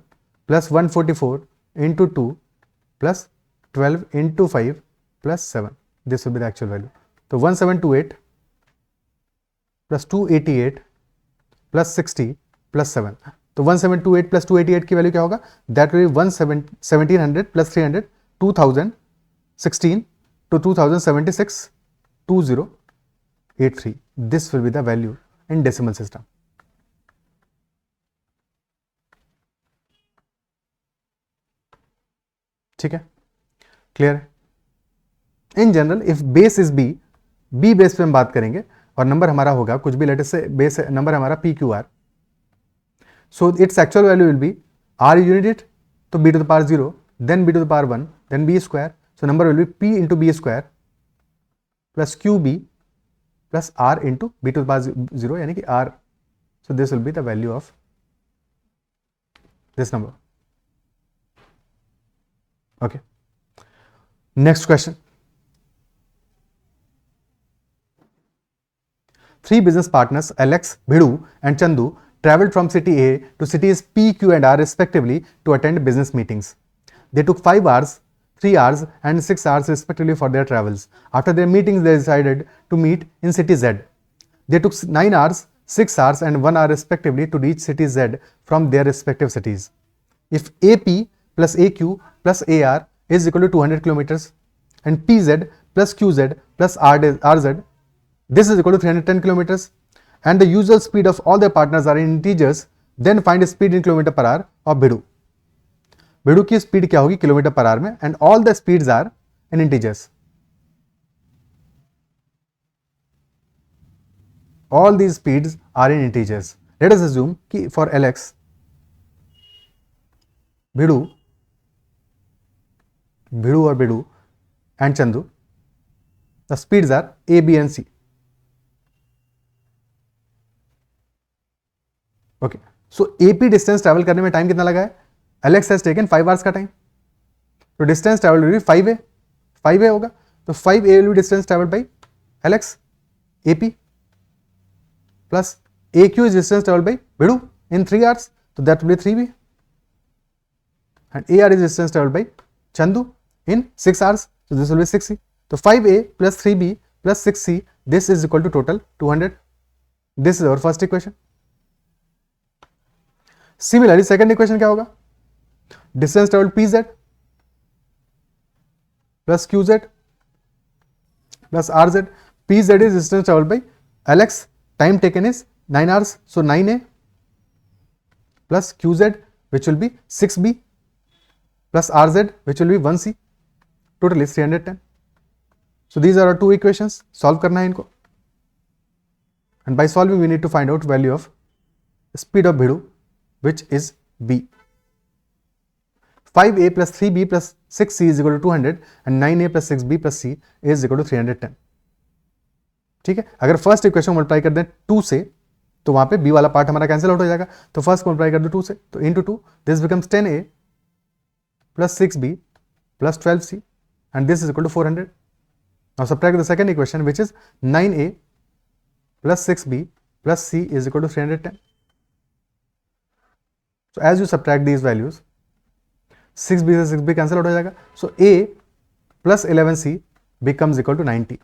plus 144 into 2 plus 12 into 5 plus 7. This will be the actual value. So 1728 plus 288 plus 60 plus 7. तो 1728 plus 288 की value क्या होगा? That will be 1700 plus 300, 2016 to 2076, 2083. This will be the value in decimal system. ठीक है, clear है. In general if base is B, B base पे हम बात करेंगे और नंबर हमारा होगा कुछ भी लेटेस्ट से बेस नंबर हमारा P Q R. So it's actual value will be R unit, तो B to the power 0, then B to the power 1, then B square. So number will be P into B square plus Q B plus R into B to the power 0 यानी कि R. So this will be the value of this number. Okay. Next question. 3 business partners, Alex, Bhidu, and Chandu, traveled from city A to cities P, Q, and R respectively to attend business meetings. They took 5 hours, 3 hours, and 6 hours respectively for their travels. After their meetings, they decided to meet in city Z. They took 9 hours, 6 hours, and 1 hour respectively to reach city Z from their respective cities. If AP plus AQ plus AR is equal to 200 kilometers and PZ plus QZ plus RZ, this is equal to 310 kilometers, and the usual speed of all their partners are in integers, then find speed in kilometer per hour of Bhidu. Bhidu की speed क्या होगी kilometre per hour में, and all the speeds are in integers. All these speeds are in integers. Let us assume कि for Alex, Bhidu or Bhidu and Chandu, the speeds are A, B and C. Okay. So AP distance travel करने में time कितना लगा है? Alex has taken 5 hours का time. तो distance travel will be 5A. 5A होगा. तो 5A will be distance traveled by Alex, AP, plus AQ is distance traveled by Bhidu in 3 hours. So that will be 3B. And AR is distance traveled by Chandu in 6 hours. So this will be 6C. So 5A plus 3B plus 6C, this is equal to total 200. This is our first equation. Similarly, second equation क्या होगा? Distance traveled PZ plus QZ plus RZ. PZ is distance traveled by Alex. Time taken is 9 hours. So 9A plus QZ, which will be 6B, plus RZ, which will be 1C. Total is 310. So these are our two equations. Solve करना है इनको. And by solving, we need to find out value of speed of Bhidu, which is B. 5A plus 3B plus 6C is equal to 200 and 9A plus 6B plus C is equal to 310. ठीक है. अगर first equation multiply कर दें 2 से तो वहां पे B वाला पार्ट हमारा कैंसिल आउट हो जाएगा. तो फर्स्ट मल्टीप्लाई कर दो 2 से, तो into 2, this becomes 10A plus 6B plus 12C and this is equal to 400. Now subtract the second equation, which is 9A plus 6B plus C is equal to 310. So as you subtract these values, 6B से 6B cancel out हो जाएगा. So A plus 11C becomes equal to 90.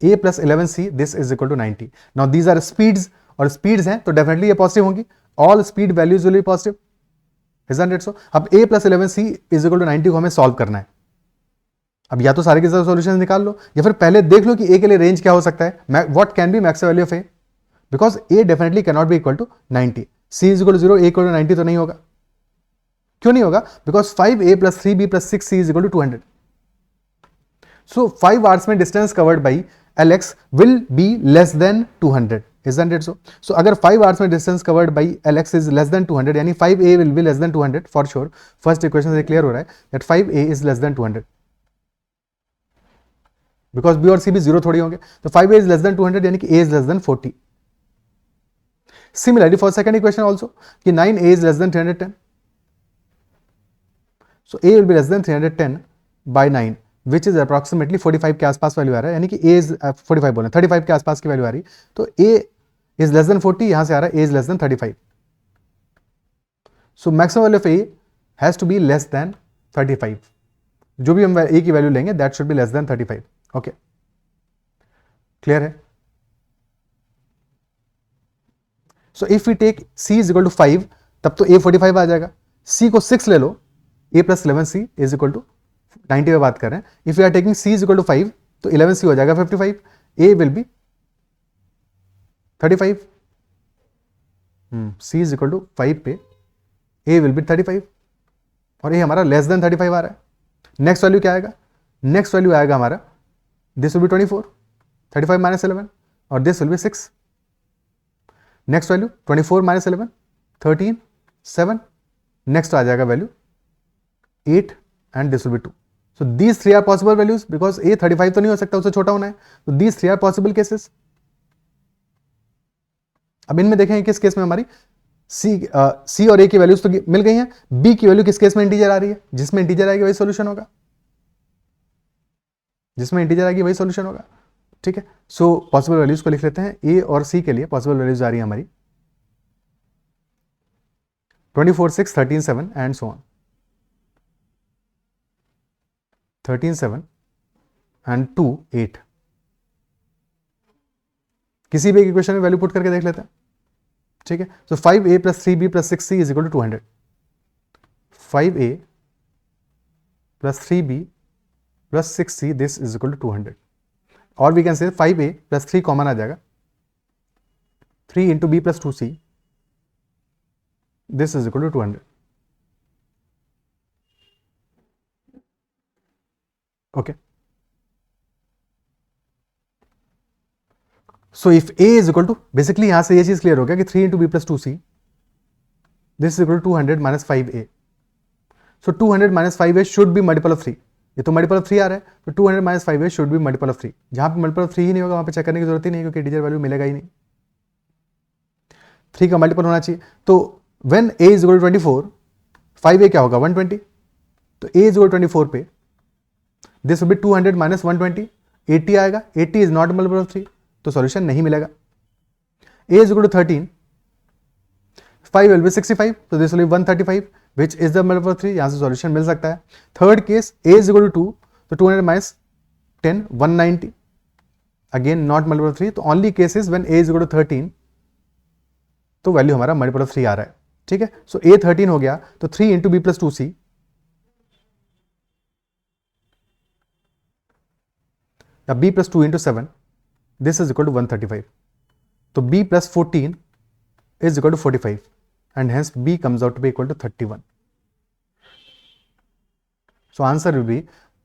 A plus 11C, this is equal to 90. Now these are speeds, और speeds हैं तो definitely ये positive होंगी. All speed values will be positive. Isn't it so? अब A plus 11C is equal to 90 को हमें solve करना है. अब या तो सारे के सारे सॉल्यूशंस निकाल लो या फिर पहले देख लो कि A के लिए रेंज क्या हो सकता है. What can be max value of A? Because A definitely can not be equal to 90. C is equal to 0, A equal to 90 तो नहीं होगा. क्यों नहीं होगा? Because 5A plus 3B plus 6C is equal to 200. So 5 hours में distance covered by Alex will be less than 200. Isn't it so? So अगर 5 hours में distance covered by Lx is less than 200 यानी 5a will be less than 200 for sure. First equation से clear हो रहा है that 5a is less than 200 because b और c भी 0 थोड़ी होंगे, तो 5a is less than 200 यानी कि a is less than 40. Similarly for second equation also कि 9a is less than 310. So a will be less than 310 by 9 which is approximately 45 के आसपास वैल्यू आ रहा है, यानी कि a is 45 बोले 35 के आसपास की वैल्यू आ रही, तो a is less than 40, यहां से आ रहा है a is less than 35. So maximum value of a has to be less than 35. जो भी हम a की वैल्यू लेंगे that should be less than 35. Okay, clear है? So if we take c is equal to 5 तब तो a 45 आ जाएगा, c को 6 ले लो, a plus 11c is equal to 90 पे बात कर रहे हैं. If we are taking c is equal to 5 तो 11c हो जाएगा 55, a will be 35. c is equal to 5 पे a will be 35 और ये हमारा लेस देन 35 आ रहा है. नेक्स्ट वैल्यू क्या आएगा? नेक्स्ट वैल्यू आएगा हमारा दिस विल बी 24, 35 माइनस 11 और this will be 6. Next value 24 minus 11 13 7. Next आ जाएगा value 8 and this will be 2. So these 3 are possible values because a 35 तो नहीं हो सकता, उससे छोटा होना है, तो दीज 3 आर पॉसिबल केसेस. अब इनमें देखेंगे किस केस में हमारी C और A की वैल्यूज तो मिल गई हैं, B की वैल्यू किस केस में इंटीजर आ रही है, जिसमें इंटीजर आएगी वही सॉल्यूशन होगा, जिसमें इंटीजर आएगी वही सॉल्यूशन होगा. ठीक है, सो पॉसिबल वैल्यूज को लिख लेते हैं. A और C के लिए पॉसिबल वैल्यूज आ रही है हमारी 24 6 13 7 एंड सो ऑन. 13 7 एंड 2 8. किसी भी इक्वेशन में वैल्यू पुट करके देख लेते हैं. ठीक है, so 5a plus 3b plus 6c is equal to 200. 5a plus 3b plus 6c this is equal to 200. और we can say 5a plus 3 common आ जाएगा, 3 into b plus 2c this is equal to 200. Okay, so if a is equal to, basically यहां से ये चीज clear हो गया कि 3 into B plus 2c this is equal to 200 minus 5a. So 200 minus 5a should be multiple of 3. ये तो multiple of 3 आ रहा है, तो 200 minus 5a should be multiple of 3. जहां पे मल्टीपल ऑफ 3 ही नहीं होगा वहां पे चेक करने की जरूरत ही नहीं, क्योंकि इंटीजर वैल्यू मिलेगा ही नहीं, 3 का मल्टीपल होना चाहिए. तो when a is equal to 24, 5a क्या होगा 120, तो a इज इक्वल टू 24 पे दिस विल बी 200 माइनस 120, 80 आएगा. 80 इज नॉट मल्टीपल ऑफ 3, तो सॉल्यूशन नहीं मिलेगा. a is equal to 13, 5 will be 65, so this will be 135 which is the multiple of 3. यहां से सॉल्यूशन मिल सकता है. Third case a is equal to 2, तो 200 minus 10 190, again not multiple of 3. तो only case is when a is equal to 13, तो value हमारा multiple of 3 आ रहा है. ठीक है, सो a 13 हो गया, तो 3 इंटू बी प्लस 2c या b plus 2 into 7 this is equal to 135. तो b plus 14 is equal to 45 and hence b comes out to be equal to 31. So answer will be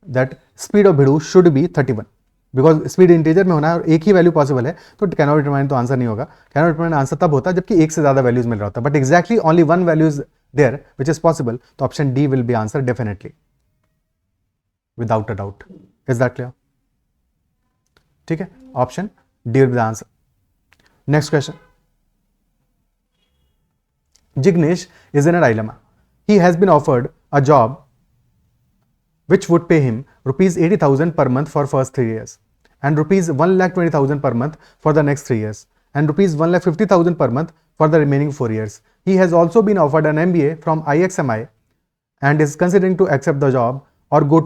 that speed of Bhidu should be 31 because speed integer में होना है और एक ही value possible है, तो cannot determine तो answer नहीं होगा. cannot determine आंसर तब होता है जबकि एक से ज्यादा वैल्यूज मिल रहा होता है, but exactly only one value is there which is possible, तो option D will be answer definitely without a doubt. Is that clear? ठीक है, option D will be the answer. Next question. Jignesh is in a dilemma. He has been offered a job which would pay him rupees 80,000 per month for first 3 years and rupees 1,20,000 per month for the next 3 years and rupees 1,50,000 per month for the remaining 4 years. He has also been offered an MBA from IXMI and is considering to accept the job or go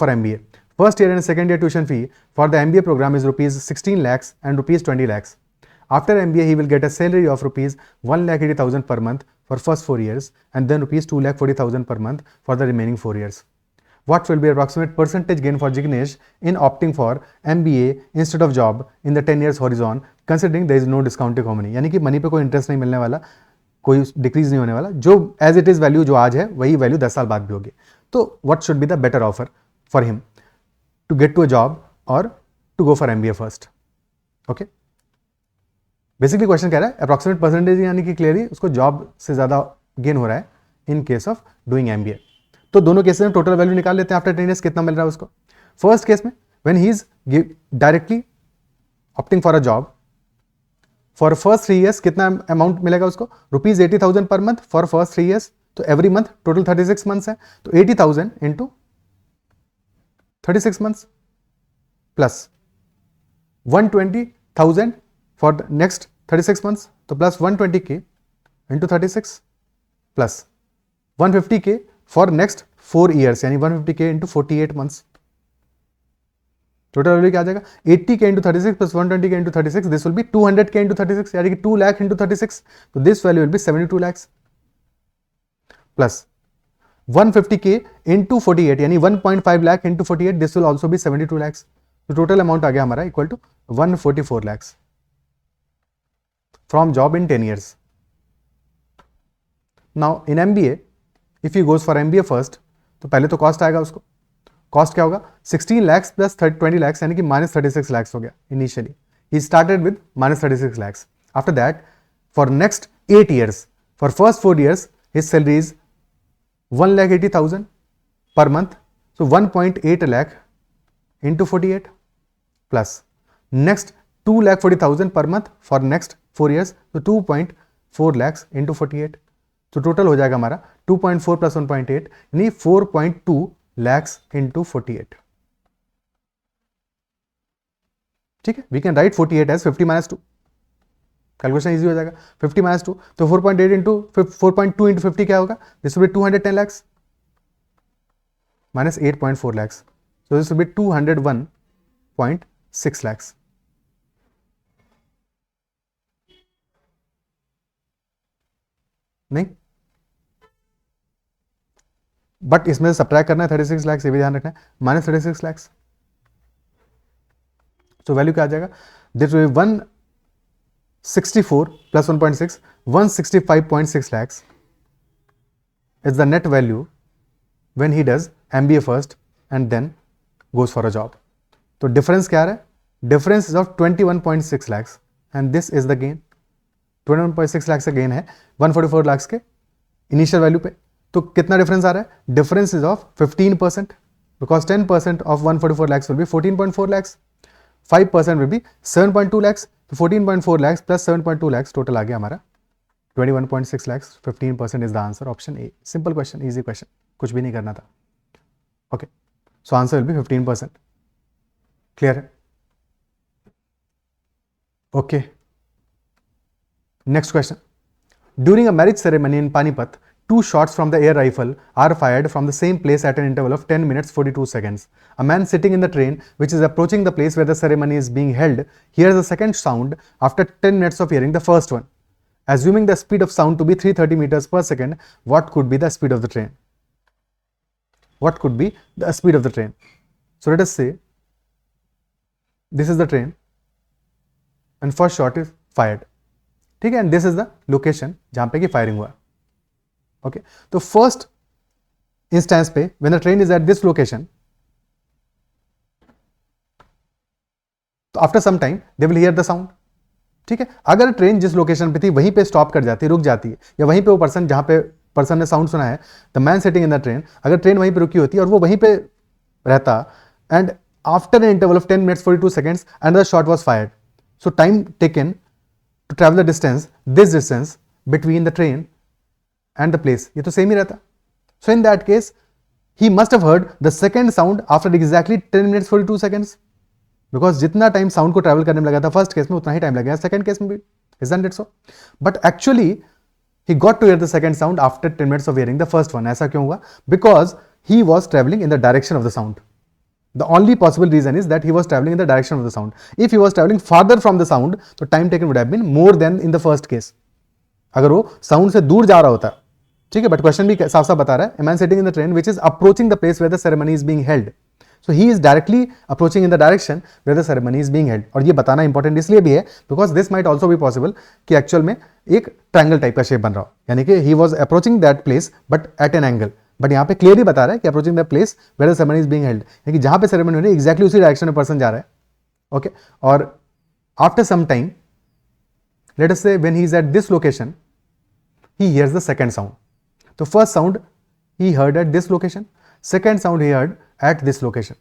for MBA. First year and second year tuition fee for the MBA program is rupees 16 lakhs and rupees 20 lakhs. After MBA, he will get a salary of rupees 1,80,000 per month for first 4 years and then rupees 2,40,000 per month for the remaining 4 years. What will be approximate percentage gain for Jignesh in opting for MBA instead of job in the 10 years horizon, considering there is no discounting of money? यानी कि money पे कोई interest नहीं मिलने वाला, कोई decrease नहीं होने वाला, जो एज इट इज वैल्यू जो आज है वही वैल्यू 10 साल बाद भी होगी. तो what should be the better offer for him to get to a job or to go for MBA first? Okay. Basically question कह रहा है अप्रॉक्सीमेट परसेंटेज यानी कि क्लियरली उसको जॉब से ज़्यादा गेन हो रहा है in case of doing MBA। तो दोनों केसेस में टोटल वैल्यू निकाल लेते हैं आफ्टर 10 years कितना मिल रहा है उसको। फर्स्ट केस में when he is directly opting for a job for first 3 years कितना अमाउंट मिलेगा उसको, ₹80,000 per month for first 3 years। तो एवरी मंथ टोटल 36 मंथ्स है, तो 80,000 into 36 months plus 120,000 for the next 36 months, तो plus 120K into 36 plus 150K for next 4 years यानी 150K into 48 months. Total value क्या आ जाएगा 80K into 36 plus 120K into 36, this will be 200K into 36 यानी कि 2 lakh into 36, तो this value will be 72 lakhs plus 150K into 48 यानी 1.5 lakh into 48, this will also be 72 lakhs। तो total amount आ गया हमारा equal to 144 lakhs from job in 10 years। Now in MBA if he goes for MBA first, तो पहले तो cost आएगा उसको, कॉस्ट क्या होगा 16 lakhs प्लस 20 lakhs यानी कि -36 lakhs हो गया initially. He started with -36 lakhs। After that for next 8 years, for first 4 years his salary is 1,80,000 per month, so 1.8 lakh into 48 plus next 2,40,000 per month for next 4 years, so 2.4 lakhs into 48, तो total हो जाएगा हमारा 2.4 plus 1.8 यानी 4.2 lakhs into 48। ठीक है, we can write 48 as 50 minus 2, calculation easy हो जाएगा 50 minus 2, तो 4.8 इंटू 4.2 इंटू 50 क्या होगा, this will B 210 lakhs minus 8.4 lakhs, so this will be 201.6 lakhs। नहीं, बट इसमें सब्ट्रैक्ट करना है 36 lakhs, ये भी ध्यान रखना है, -36 lakhs, so वैल्यू क्या आ जाएगा, this will B 164 plus 1.6, 165.6 lakhs is the net value when he does MBA first and then goes for a job। तो डिफरेंस क्या है, difference is of 21.6 lakhs and this is the gain। 21.6 lakhs का gain है 144 lakhs के initial value पे। तो कितना difference आ रहा है, difference is of 15%, because 10% of 144 lakhs will be 14.4 lakhs, 5% will be 7.2 lakhs, तो 14.4 lakhs प्लस 7.2 lakhs टोटल आ गया हमारा 21.6 lakhs। 15% is the answer, option A. Simple question, easy question, कुछ भी नहीं करना था। Okay, so answer will be 15%। Clear है? Okay, next question. During a marriage ceremony in Panipat, 2 shots from the air rifle are fired from the same place at an interval of 10 minutes 42 seconds. A man sitting in the train which is approaching the place where the ceremony is being held hears a second sound after 10 minutes of hearing the first one. Assuming the speed of sound to be 330 meters per second, what could be the speed of the train? What could be the speed of the train? So let us say this is the train and first shot is fired, ठीक है, and this is the location जहां पे की firing हुआ। Okay, तो first instance पे when the train is at this location, तो after some time they will hear the sound. ठीक है, अगर ट्रेन जिस लोकेशन पे थी वहीं पे स्टॉप कर जाती, रुक जाती है, या वहीं पे वो पर्सन जहां पे पर्सन ने साउंड सुना है, the man sitting in the train, अगर ट्रेन वहीं पे रुकी होती और वो वहीं पे रहता, and after N interval of 10 minutes 42 seconds another shot was fired, so time taken to travel the distance, this distance between the train and the place, ये तो सेम ही रहता। So in that case he must have heard the second sound after exactly 10 minutes 42 seconds, because जितना time sound को travel करने में लगा था first case में उतना ही टाइम लगेगा सेकंड केस में भी, isn't it so? But actually he got to hear the second sound after 10 minutes of hearing the first one। ऐसा क्यों हुआ? Because he was traveling in the direction of the sound। The only possible reason is that he was traveling in the direction of the sound। If he was traveling farther from the sound, तो time taken would have been more than in the first case। अगर वो sound से दूर जा रहा होता, ठीक है, बट क्वेश्चन भी साफ साफ बता रहा है, a man sitting in the train which is approaching the place where the ceremony is being held, so he is directly approaching in the direction where the ceremony is being held। और ये बताना important इसलिए भी है because this might also be possible कि actual में एक triangle type का शेप बन रहा हो, यानी कि he was approaching that place but at an angle, but यहाँ पे क्लियरली बता रहा है कि approaching the place where the ceremony is being held, यानी कि जहाँ पे सेरेमनी हो रही है एग्जैक्टली उसी डायरेक्शन में पर्सन जा रहा है। ओके, और after some time let us say when he is at this location, he hears the second sound. So first sound he heard at this location, second sound he heard at this location.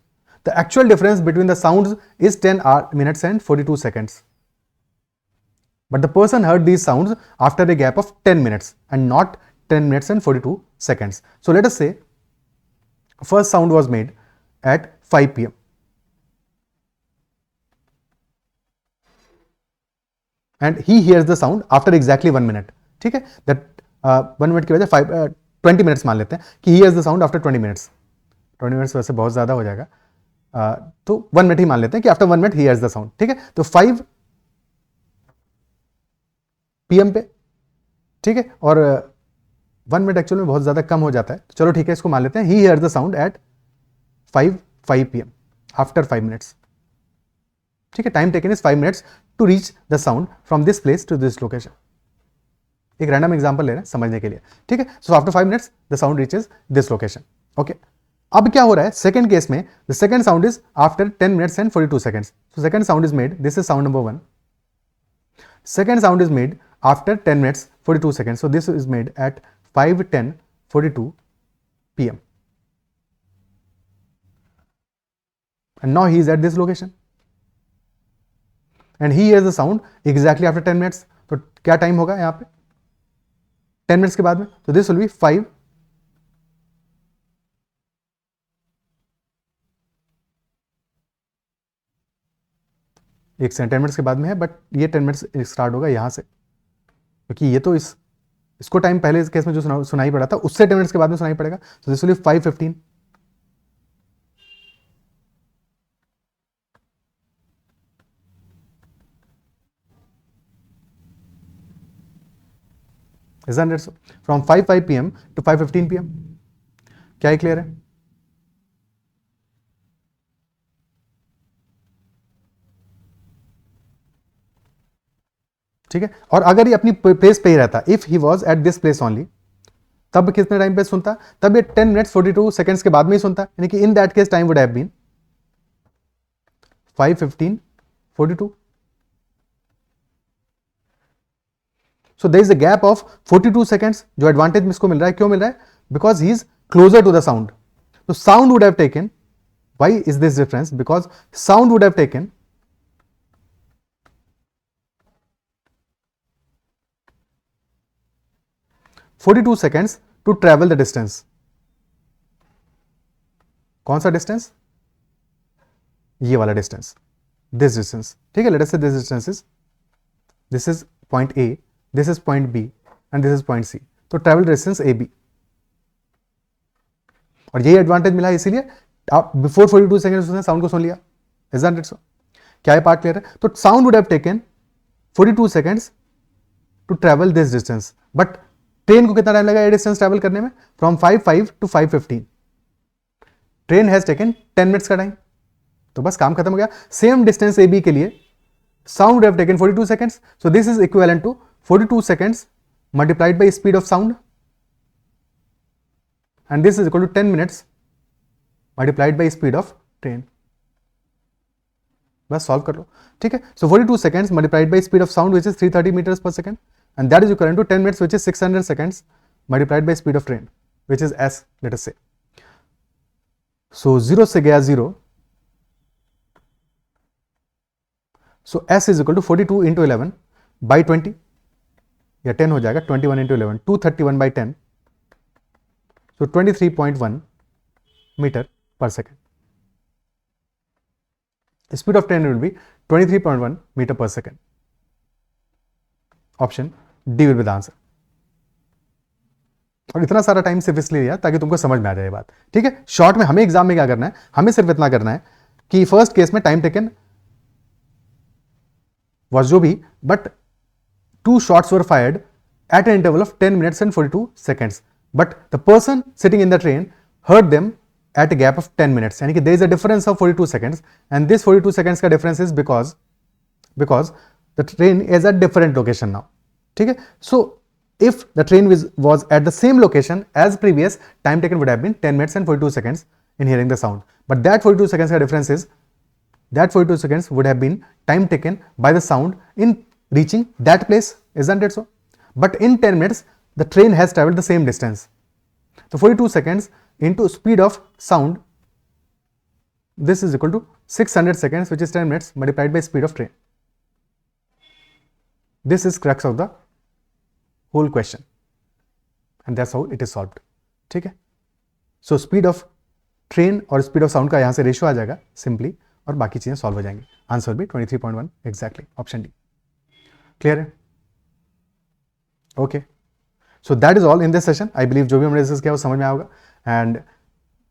The actual difference between the sounds is 10 minutes and 42 seconds. But the person heard these sounds after a gap of 10 minutes and not 10 minutes and 42 seconds. So let us say first sound was made at 5 p.m. and he hears the sound after exactly 1 minute. ठीक है, that 1 minute की वजह 20 minutes मान लेते हैं कि he hears the sound after 20 minutes. 20 minutes वैसे बहुत ज़्यादा हो जाएगा, तो 1 minute ही मान लेते हैं कि after 1 minute he hears the sound. ठीक है, तो 5 PM पे, ठीक है, और 1 minute एक्चुअल में बहुत ज़्यादा कम हो जाता है, तो चलो ठीक है, इसको मान लेते हैं he hears the sound at 5 PM after 5 minutes. ठीक है, time taken is 5 minutes to reach the sound from this place to this location. एक रैंडम एग्जांपल ले रहे हैं समझने के लिए. ठीक है, so after 5 minutes the sound reaches this location. Okay, अब क्या हो रहा है सेकंड केस में, the second sound is after 10 minutes and 42 seconds. So second sound is made, this is sound number 1. Second sound is made after 10 minutes 42 seconds. So this is made at 5:10:42 PM. And now he is at this location. And he hears the sound exactly after 10 minutes. तो क्या time होगा यहाँ पे 10 minutes के बाद में? तो this will be 5. एक सेकंड 10 minutes के बाद में है, बट ये 10 minutes स्टार्ट होगा यहाँ से, क्योंकि ये तो इसको टाइम पहले इस केस में जो सुनाई पड़ा था उससे 10 minutes के बाद में सुनाई पड़ेगा. तो this will B 5:15. Isn't it so? From 5 PM to 5:15 PM. क्या ये क्लियर है? ठीक है, और अगर ये अपनी प्लेस पे ही रहता, if he was at this place only, तब कितने टाइम पे सुनता? तब ये 10 minutes 42 seconds के बाद में ही सुनता, यानी कि in that case time would have been 5:15:42. So there is a gap of 42 seconds. जो एडवांटेज इसको मिल रहा है, क्यों मिल रहा है? Because he is closer to the sound. तो sound would have taken, why is this difference? Because sound would have taken 42 seconds to travel the distance. कौन सा डिस्टेंस? ये वाला डिस्टेंस, दिस डिस्टेंस. ठीक है, let us say this distance is, this is point A, this is point B and this is point C. तो travel distance A B, और यही advantage मिला, इसीलिए आप बिफोर 42 सेकंड उसने साउंड को सुन लिया. Isn't it so? क्या ये पार्ट क्लियर है? तो sound would have taken 42 seconds to travel this distance, but train को कितना टाइम लगा ये डिस्टेंस ट्रेवल करने में? From 5 to 5:15. Train has taken 10 minutes का टाइम. तो बस काम खत्म हो गया. सेम डिस्टेंस ए बी के लिए sound would have taken 42 seconds. So this is equivalent to 42 seconds multiplied by speed of sound, and this is equal to 10 minutes multiplied by speed of train. बस solve कर लो. ठीक है, so 42 seconds multiplied by speed of sound which is 330 meters per second, and that is equivalent to 10 minutes which is 600 seconds multiplied by speed of train which is s, let us say. So 0 से गया 0, so s is equal to 42 into 11 by 20, या 10 हो जाएगा, 21 into 11, 231 by 10, so 23.1 meter per second. The speed of train will be 23.1 meter per second. Option D will be the answer. और इतना सारा time सिर्फ इसलिए लिया ताकि तुमको समझ में आ जाए ये बात. ठीक है, शॉर्ट में हमें एग्जाम में क्या करना है, हमें सिर्फ इतना करना है कि फर्स्ट केस में टाइम टेकन वॉज जो भी, but 2 shots were fired at an interval of 10 minutes and 42 seconds, but the person sitting in the train heard them at a gap of 10 minutes, यानी कि there is a difference of 42 seconds, and this 42 seconds का difference is because the train is at different location now. ठीक है, so if the train was at the same location as previous, time taken would have been 10 minutes and 42 seconds in hearing the sound, but that 42 seconds का difference is, that 42 seconds would have been time taken by the sound in reaching that place, isn't it so? But in 10 minutes, the train has traveled the same distance. So 42 seconds into speed of sound, this is equal to 600 seconds, which is 10 minutes multiplied by speed of train. This is crux of the whole question, and that's how it is solved. ठीक है? So speed of train और speed of sound का यहाँ से ratio आ जाएगा simply, और बाकी चीजें सॉल्व हो जाएंगी. आंसर भी 23.1 एग्जैक्टली, ऑप्शन डी. क्लियर है? Okay, so that is all in this session. I believe जो भी हमने डिस्कस किया वो समझ में आएगा, एंड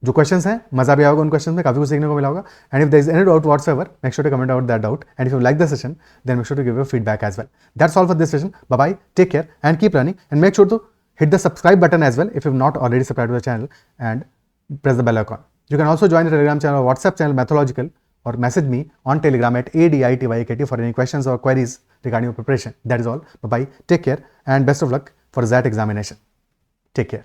जो क्वेश्चंस हैं मजा भी आएगा उन क्वेश्चंस में, काफी कुछ सीखने को मिला होगा. And if there is any doubt whatsoever, make sure to comment out that doubt, and if you like the session then make sure to give your feedback as well. That's all for this session. Bye bye, take care and keep learning, and make sure to hit the subscribe button as well if you've not already subscribed to the channel, and press the bell icon. You can also join the Telegram channel or WhatsApp channel Mathological, or message me on Telegram at ADITYKT for any questions or queries regarding your preparation. That is all. Bye bye. Take care and best of luck for that examination. Take care.